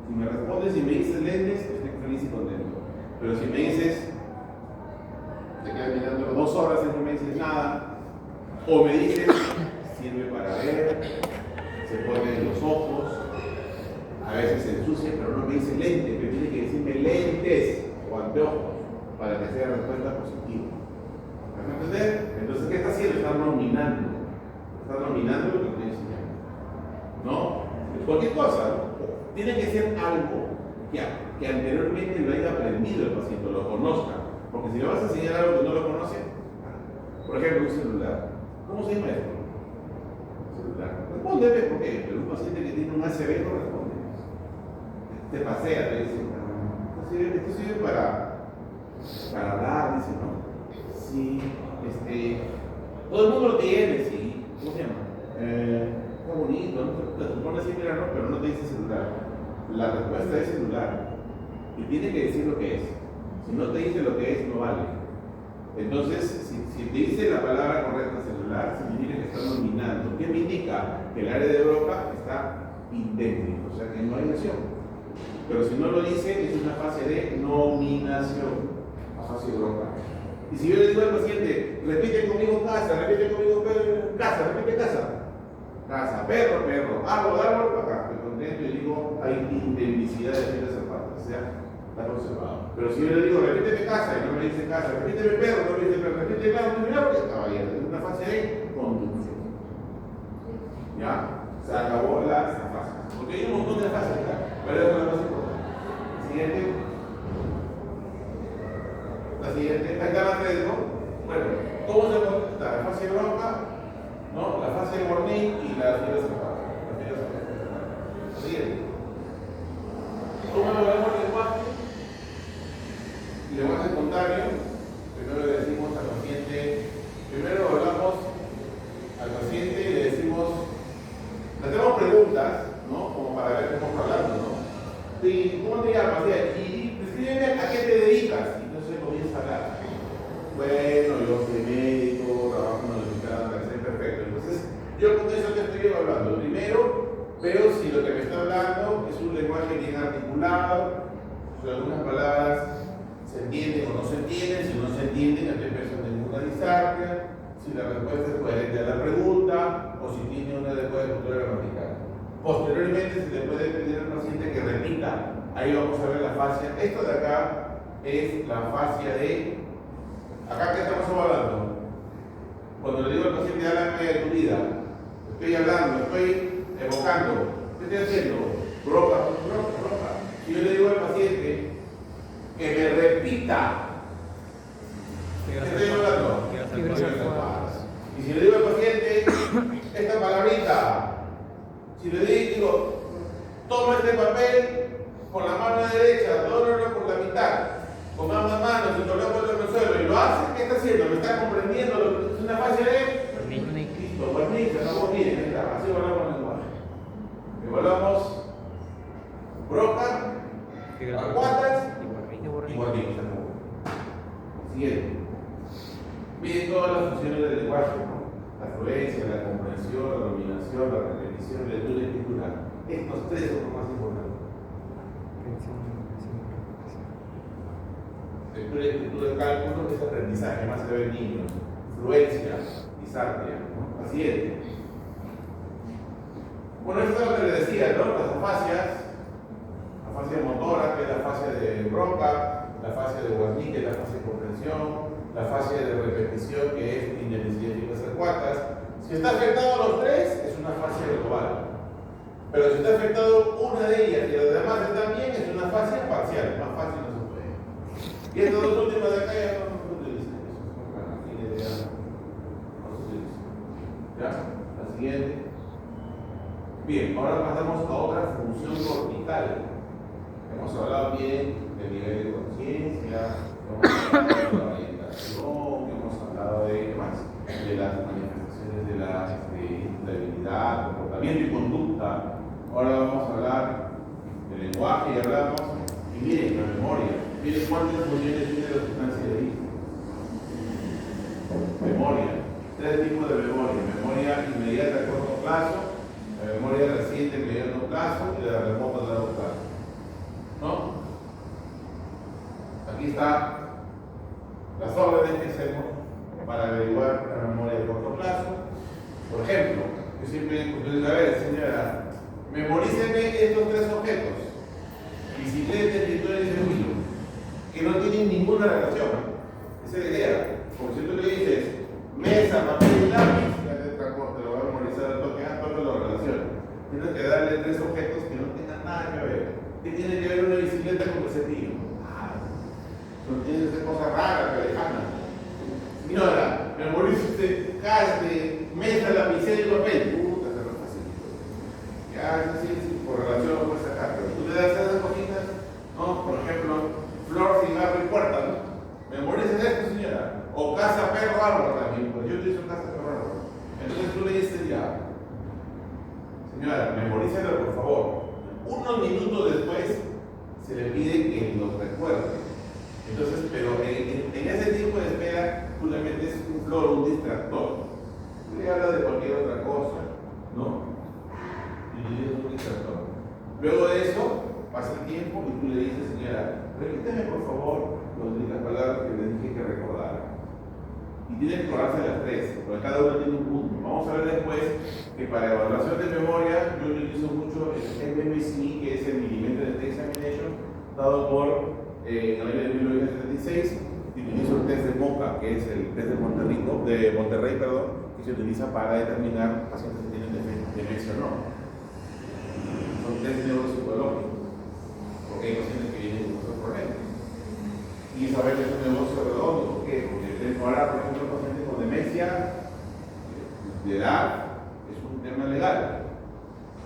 Si me respondes y me dices lentes, estoy feliz y contento. Pero si me dices, te quedas mirando 2 horas y no me dices nada, o me dices, sirve para ver, se pone en los ojos, a veces se ensucia, pero no me dice lentes, me tiene que decirme lentes o anteojos para que sea respuesta positiva. ¿Me van a entender? Entonces, ¿qué está haciendo? Está nominando. Está nominando lo que estoy enseñando. ¿No? Cualquier cosa, ¿no? Tiene que ser algo que anteriormente lo haya aprendido el paciente, lo conozca. Porque si le vas a enseñar algo que no lo conoce, por ejemplo, un celular. ¿Cómo se llama esto? Celular. Respóndeme, ¿por qué? Pero un paciente que tiene un ACV no responde. Te pasea, te dice, esto sirve para hablar, dice, ¿no? Sí, todo el mundo lo tiene, sí. ¿Cómo se llama? Está bonito, ¿no? Te supone así, mira, no, pero no te dice celular. La respuesta es celular. Y tiene que decir lo que es. Si no te dice lo que es, no vale. Entonces, si te dice la palabra correcta celular, significa que está nominando. ¿Qué me indica? Que el área de Broca está idéntico, o sea que no hay nación. Pero si no lo dice, es una fase de nominación, la fase de Broca. Y si yo le digo al paciente, repite conmigo casa, repite conmigo casa, repite casa. Casa, perro, perro, árbol, acá. Me contento y digo, hay indemnicidad de fines zapatos, o sea, está conservado. Pero si yo le digo, repíteme casa, y no me dice casa, repíteme perro, no me dice perro, repíteme perro, caballero, es una fase de conducción. ¿Ya? Se acabó esta fase. Porque hay un montón de fases acá, pero esa es la más importante. Siguiente. La siguiente, ahí está la 3, ¿no? Bueno, ¿cómo se contesta? La fase de Broca, ¿no? La fase de Wernicke y la fila zapato. La siguiente. ¿Cómo lo vemos el lenguaje? Lenguaje espontáneo. Primero le decimos al paciente, primero hablamos al paciente y le decimos, le hacemos preguntas, ¿no? Como para ver qué estamos hablando, ¿no? ¿Y cómo te llamas? Y descríbeme a qué te dedicas. Y entonces comienza a hablar. Bueno, yo soy médico, trabajo en una hospital, perfecto. Entonces, yo con eso te estoy hablando. Primero, veo si lo que me está hablando es un lenguaje bien articulado, si algunas palabras se entienden o no se entienden, si no se entienden, no estoy pensando en ninguna disarquia, si la respuesta es coherente a la pregunta o si tiene una adecuada estructura gramatical. Posteriormente se le puede pedir al paciente que repita. Ahí vamos a ver la fascia. Esto de acá es la fascia de... ¿Acá qué estamos hablando? Cuando le digo al paciente, háblame de tu vida, estoy hablando, estoy evocando, ¿qué estoy haciendo? Broca. Si yo le digo al paciente que me repita, ¿qué estoy hablando? Y si le digo al paciente esta palabrita, si le digo, toma este papel con la mano derecha, dóblalo por la mitad, con ambas manos y colócalo en el suelo, y lo hace, ¿qué está haciendo? ¿Me está comprendiendo? Es una fase de... Listo, Wernicke, estamos bien, ahí está, así evaluamos el lenguaje. Evaluamos Broca, Arcuatas y Wernicke. Siguiente. Miren todas las funciones del lenguaje, ¿no? La fluencia, la comprensión, la dominación, la repetición, lectura y escritura. Estos tres son los más importantes. Lectura y escritura de cálculo es aprendizaje, más se ve en niños. Fluencia, disarquia, ¿no? La siguiente. Bueno, esto es lo que les decía, ¿no? Las afasias, la fascia motora, que es la fascia de Broca, la fascia de Wernicke, la fascia de comprensión, la fascia de repetición, que es indemnicidad y filas arcuatas. Si está afectado a los tres, es una fascia global. Pero si está afectado una de ellas y las demás están bien, es una fascia parcial. Más fácil no se puede. Y estas dos últimas de acá ya no se utilizan. Eso es para fines de no se utilizan. ¿Ya? La siguiente. Bien, ahora pasamos a otra función cortical. Hemos hablado bien del nivel de conciencia, hemos hablado de la orientación, hemos hablado de ¿qué más? De las manifestaciones de la irritabilidad, comportamiento y conducta. Ahora vamos a hablar del lenguaje y hablamos, y miren, la memoria. Miren cuántas funciones tiene la sustancia de ahí. Memoria. Tres tipos de memoria. Memoria inmediata a corto plazo, la memoria reciente a mediano plazo y la remota a largo plazo. ¿No? Aquí está las órdenes que hacemos para averiguar la memoria de corto plazo. Por ejemplo, yo siempre digo, a ver, señora, memoríceme estos tres objetos: bicicleta, escritura y celular, que no tienen ninguna relación. Esa es la idea. Como si tú le dices, mío. No tiene esa cosa rara, que lejana. Señora, memorice usted caste, mesa, lapicero y papel. Puta, se lo facilito. Ya, sí, por relación lo puedes sacar. Pero tú le das esas cositas, ¿no? Por ejemplo, flor, cigarro y puerta, ¿no? Memorice esto, señora. O casa, perro, árbol también. Pues yo utilizo casa, perro, árbol. Entonces tú le dices ya. Señora, memorícelo por favor. Unos minutos después se le pide que lo recuerde. Entonces, pero en ese tiempo de espera, tú le metes un flor, un distractor. Tú le hablas de cualquier otra cosa, ¿no? Y le dices un distractor. Luego de eso, pasa el tiempo y tú le dices, señora, repíteme por favor las palabras que le dije que recordara. Y tiene que acordarse las tres, porque cada uno tiene un punto. Vamos a ver después que para evaluación de memoria yo utilizo mucho el MMSI, que es el Millimeter Examination, dado por en el año de 1936, y utilizo el test de MOCA, que es el test de Monterrey, que se utiliza para determinar pacientes que tienen demencia o no. Son test neuropsicológicos, porque hay pacientes que vienen con otros problemas. Y saber que es un negocio redondo, ¿por qué? Porque ahora, por ejemplo, pacientes con demencia de edad es un tema legal,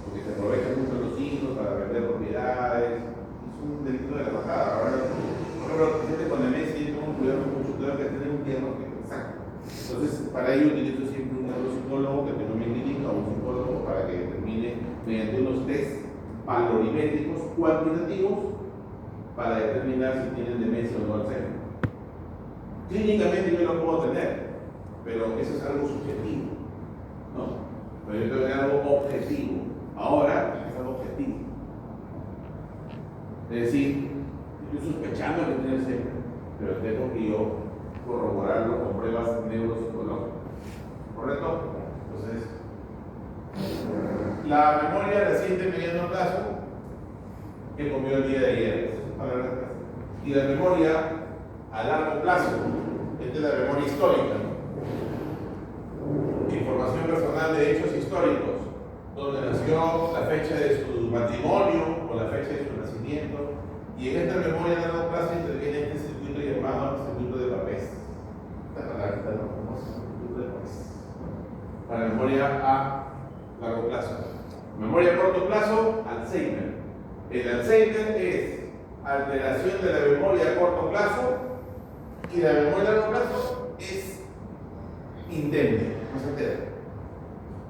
porque se aprovechan mucho los hijos para vender propiedades. Es un delito de la bajada. Ahora, por ejemplo, los pacientes con demencia tienen que cuidar mucho, tengo que tener un diagnóstico exacto. Entonces, para ello utilizo siempre un neuropsicólogo que tenga mi clínica o un psicólogo para que determine mediante unos test valorimétricos cuantitativos para determinar si tienen demencia o no Alzheimer. Clínicamente yo lo puedo tener, pero eso es algo subjetivo, ¿no? Pero yo tengo que tener algo objetivo. Ahora es algo objetivo. Es decir, estoy sospechando que tiene Alzheimer, pero tengo que yo corroborarlo con pruebas neuropsicológicas. ¿Correcto? Entonces, la memoria reciente mediano plazo que comió el día de ayer. Y la memoria a largo plazo, esta es la memoria histórica, ¿no? Información personal de hechos históricos, donde nació, la fecha de su matrimonio o la fecha de su nacimiento, y en esta memoria a largo plazo interviene este circuito llamado circuito de Papez. Esta palabra no es circuito de Papez. Para memoria a largo plazo. Memoria a corto plazo, Alzheimer. El Alzheimer es alteración de la memoria a corto plazo y la memoria a largo plazo es indemne, no se entera.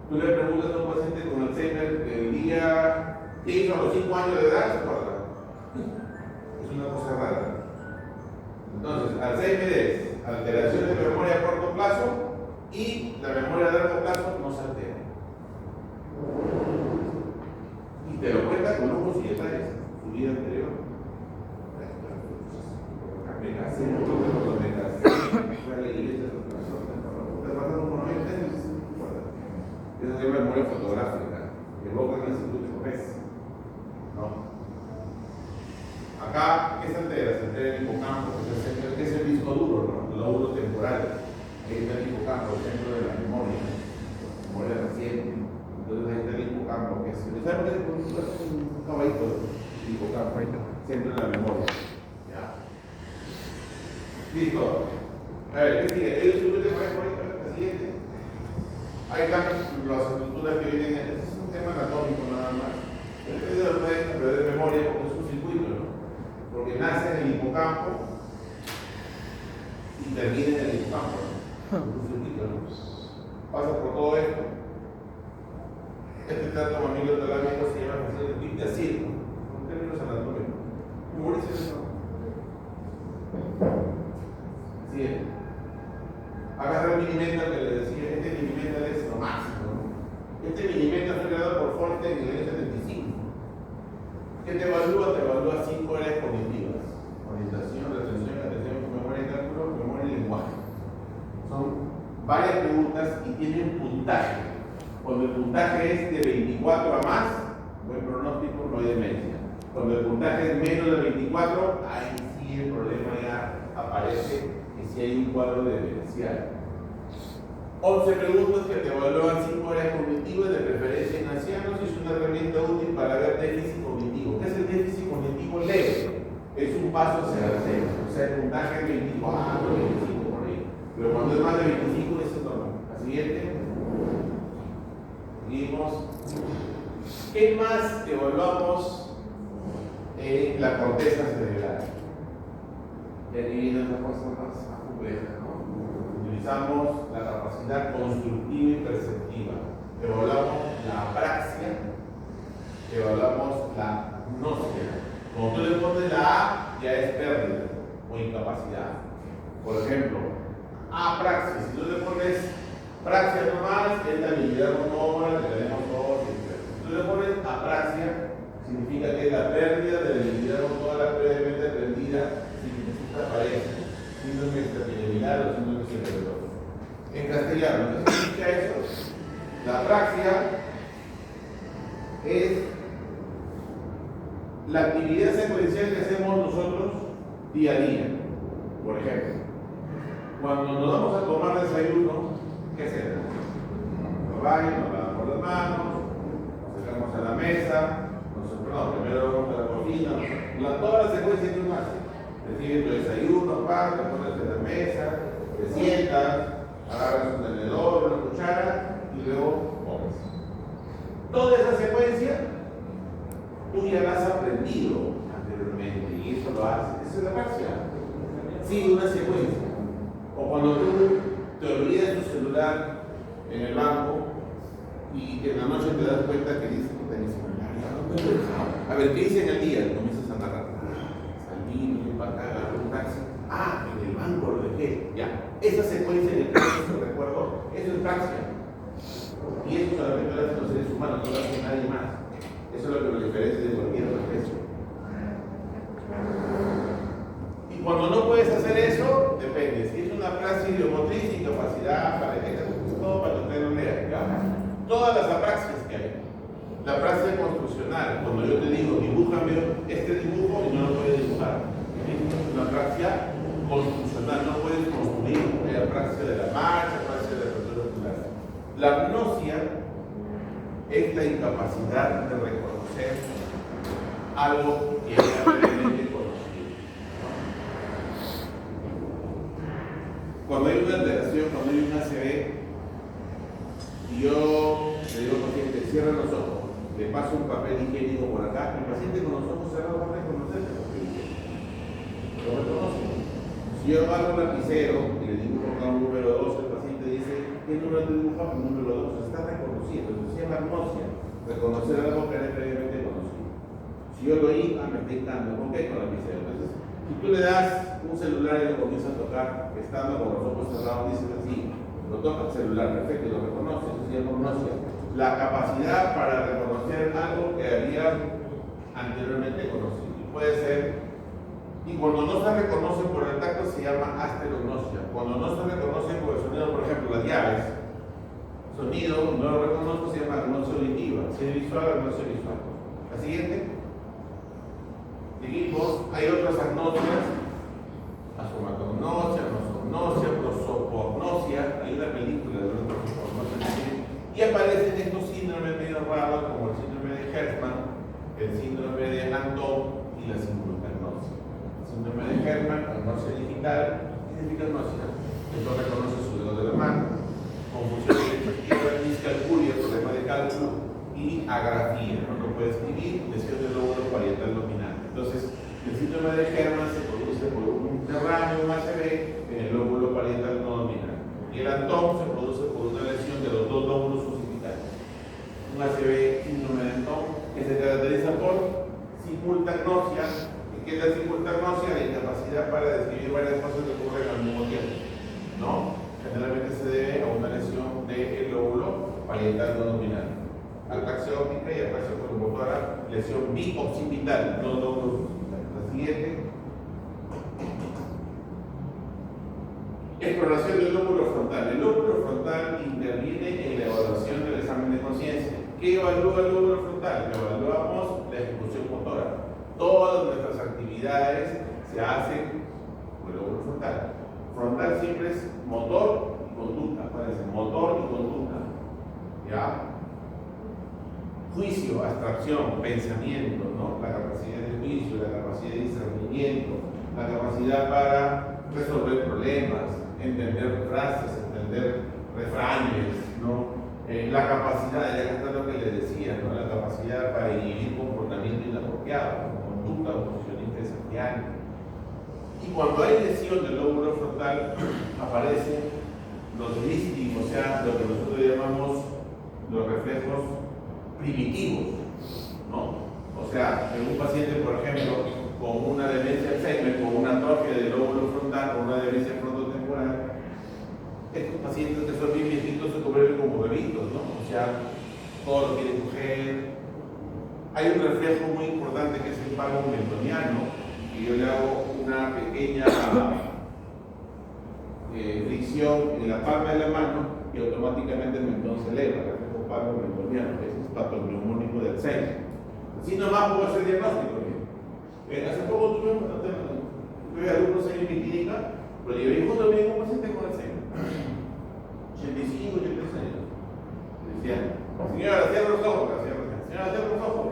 Tú le preguntas a un paciente con Alzheimer el día que hizo a los 5 años de edad, se acuerda. Es una cosa rara. Entonces, Alzheimer es alteración de memoria a corto plazo y la memoria a largo plazo no se altera. Y te lo cuenta con lujos y detalles, su vida anterior. Me casé, cuando me casé, fue a la iglesia de otra persona, te pasaron unos 20 años. Esa es la memoria fotográfica, que evoca el instituto de Copés. ¿No? Acá, ¿qué se altera? Se altera el hipocampo, que es el disco duro, ¿no? El lóbulo temporal. Ahí está el hipocampo, el centro de la memoria reciente. Entonces ahí está el hipocampo, que es, ¿sabes qué es un caballito? El hipocampo, centro de la memoria. Listo. A ver, ¿qué sigue? El circuito de la siguiente. Ahí están las estructuras que vienen. Este es un tema anatómico nada más. Este lo pueden aprender de memoria porque es un circuito, ¿no? Porque nace en el hipocampo y termina en el hipocampo, ¿no? Es un circuito, ¿no? Pasa por todo esto. Este trato mamilo talámico se llama fascitis diptacil, en términos anatómicos. Memorice eso. Así es. Agarra el milimetal que le decía, este milimetal es lo máximo, ¿no? Este milimetal fue creado por Forte en el año 75. ¿Qué te evalúa? Te evalúa 5 áreas cognitivas: orientación, retención, atención, memoria y cálculo, memoria y lenguaje. Son varias preguntas y tiene un puntaje. Cuando el puntaje es de 24 a más, buen pronóstico, no hay demencia. Cuando el puntaje es menos de 24, ahí sí el problema ya aparece, que sí hay un cuadro de demencial. 11 preguntas que te evalúan 5 áreas cognitivas, de preferencia en ancianos, y es una herramienta útil para ver déficit cognitivo. ¿Qué es el déficit cognitivo leve? es un paso hacia la cena. O sea, el puntaje es 24, 25 por ahí. Pero cuando es más de 25 es normal. La siguiente. Seguimos. ¿Qué más evaluamos en la corteza cerebral? Y aquí viene otra cosa más compleja, ¿no? Utilizamos la capacidad constructiva y perceptiva. Evaluamos la apraxia, evaluamos la gnosia. Cuando tú le pones la A, ya es pérdida o incapacidad. Por ejemplo, apraxia. Si tú le pones praxia nomás, es la habilidad motora que tenemos todos. Si tú le pones apraxia, significa que es la pérdida de la habilidad motora previamente aprendida sin que esta aparezca. Síndrome extrapiramidal o síndrome cerebral. En castellano, ¿qué significa eso? La apraxia es la actividad secuencial que hacemos nosotros día a día. Por ejemplo, cuando nos vamos a tomar desayuno, ¿qué hacemos? Nos bañamos, nos lavamos las manos, nos sentamos a la mesa, primero vamos a la cocina, toda la secuencia que uno hace. Recibes tu desayuno, te pones en la mesa, te sientas, agarras un tenedor, una cuchara y luego comes. Toda esa secuencia tú ya la has aprendido anteriormente y eso lo haces. Esa es la praxia. Sigue una secuencia. O cuando tú te olvidas tu celular en el banco y en la noche te das cuenta que dices que tenés celular. A ver, ¿qué hice en el día? Comienzas a narrar. Salí, me para acá, agarré un taxi. En el banco lo dejé. Ya. Esa secuencia de recuerdo, eso es praxia. Y eso solamente lo hacen los seres humanos, no lo hace nadie más. Eso es lo que nos diferencia de cualquier otra especie. Y cuando no puedes hacer eso, depende. Si es una praxia idiomotriz, incapacidad, para que todo para que usted lo lea. Todas las apraxias que hay. La praxia construccional, cuando yo te digo, dibújame este dibujo y no lo puedes dibujar. Una praxia construccional, no puedes construir. La praxia de la marcha, la praxia de la apertura ocular. La gnosia es la incapacidad de reconocer algo que era previamente conocido. Cuando hay una alteración, cuando hay un ACV, y yo le digo al paciente, cierra los ojos, le paso un papel higiénico por acá, el paciente con los ojos cerrados va a reconocer el papel higiénico. Lo reconoce. Si yo agarro un lapicero y le dibujo acá un número 2, el paciente dice, ¿qué número te dibuja? Un número 2, está reconocido. Entonces se llama gnosia, reconocer algo que era previamente conocido. Si yo lo iba, me está dictando, ¿con qué? Con el lapicero. Entonces, si tú le das un celular y lo comienzas a tocar, estando con los ojos cerrados, dices así, lo toca el celular, perfecto, y lo reconoce, eso se llama gnosia. La capacidad para reconocer algo que había anteriormente conocido. Puede ser, y cuando no se reconoce por el tacto se llama asterognosia. Cuando no se reconoce por el sonido, por ejemplo, las llaves, sonido, no lo reconozco, se llama gnosia auditiva. Si es visual o gnosia visual. La siguiente. Seguimos, hay otras agnosias, asomatoognosia, nosognosia, prosopognosia, hay una película de una prosopognosia. Y aparecen estos síndromes medio raros como el síndrome de Hertzmann, el síndrome de Anton y la simultagnosia. El síndrome de Hertzmann, agnosia digital, ¿qué significa agnosia? Que no reconoce su dedo de la mano, confusión de discalculia, problema de cálculo y agrafía, no puede escribir, lesión del lóbulo parietal dominante. Entonces, el síndrome de Hertzmann se produce por un derrame, un ACV en el lóbulo parietal no dominante. Y el Anton se produce por una lesión de los dos lóbulos occipitales. Un ACV síndrome de Anton que se caracteriza por simultagnosia. ¿Qué es la simultagnosia? La incapacidad para describir varias cosas que ocurren al mismo tiempo. ¿No? Generalmente se debe a una lesión del lóbulo parietal no dominante. Ataxia óptica y ataxia colomotora, lesión bioccipital, no lóbulos occipitales. La siguiente. Exploración del lóbulo frontal. El lóbulo frontal interviene en la evaluación del examen de conciencia. ¿Qué evalúa el lóbulo frontal? Evaluamos la ejecución motora. Todas nuestras actividades se hacen con el lóbulo frontal. Frontal siempre es motor y conducta. Acuérdense, motor y conducta. ¿Ya? juicio, abstracción, pensamiento, ¿no? La capacidad de juicio, la capacidad de discernimiento, la capacidad para resolver problemas, entender frases, entender refranes, ¿no? La capacidad, ya está lo que le decía, ¿no? La capacidad para inhibir comportamiento inapropiado, conducta oposicionista desafiante. Y cuando hay lesión del lóbulo frontal, aparecen los listing, o sea, lo que nosotros llamamos los reflejos primitivos, ¿no? O sea, en un paciente, por ejemplo, con una demencia Alzheimer, con una atrofia del lóbulo frontal, con una demencia frontotemporal, estos pacientes que son bien viejitos se convierten como bebitos, ¿no? O sea, todo lo quieren coger. Hay un reflejo muy importante que es el pago mentoniano, y yo le hago una pequeña fricción en la palma de la mano y automáticamente el mentón se eleva, el reflejo pago mentoniano, ese es patognomónico del Alzheimer. Así nomás puedo hacer diagnóstico. Hace poco tuve alumnos ahí en mi clínica, pero llevé justo también un paciente con Alzheimer, 85, 86 años. Decían, señora, cierra los ojos, señora, cierra los ojos.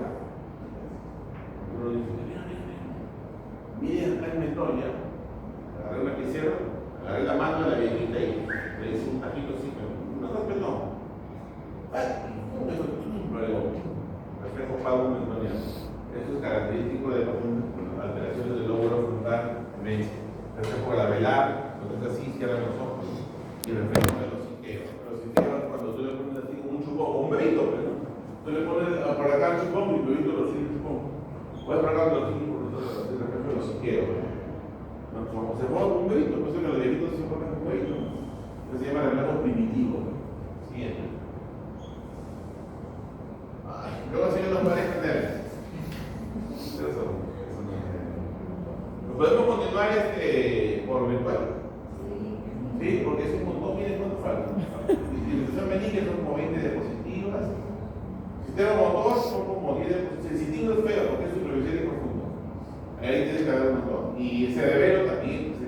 Pero dice, mire acá en mentón, ya. Agarré una lapicero, agarré la mano de la viejita ahí, le hice un tajito así, pero no respetó. Ay, reflejo pago mentoniano. Esto es característico de las alteraciones del lóbulo frontal, demencia. Reflejo de la velar, cuando es así, cierran los ojos. Y reflejo de los siqueos. Los siqueos, cuando tú le pones así un chupón, o un bebito, pero tú le pones para acá el chupón y el bebito lo sigue el chupón. Puedes para acá los sigue por el reflejo de los siqueos. Como se pone un bebito, por eso que los viejitos se ponen un bebito. Se llama reflejo primitivo. Siguiente. Luego siguen los pares canales. Podemos continuar por virtual. Sí, porque es un montón, miren cuánto falta. Utilización meninge son como 20 diapositivas. Sistema motor son como 10 diapositivas. Sensitivo es feo porque es superficial y profundo. Ahí tienes que dar un montón. Y cerebelo también.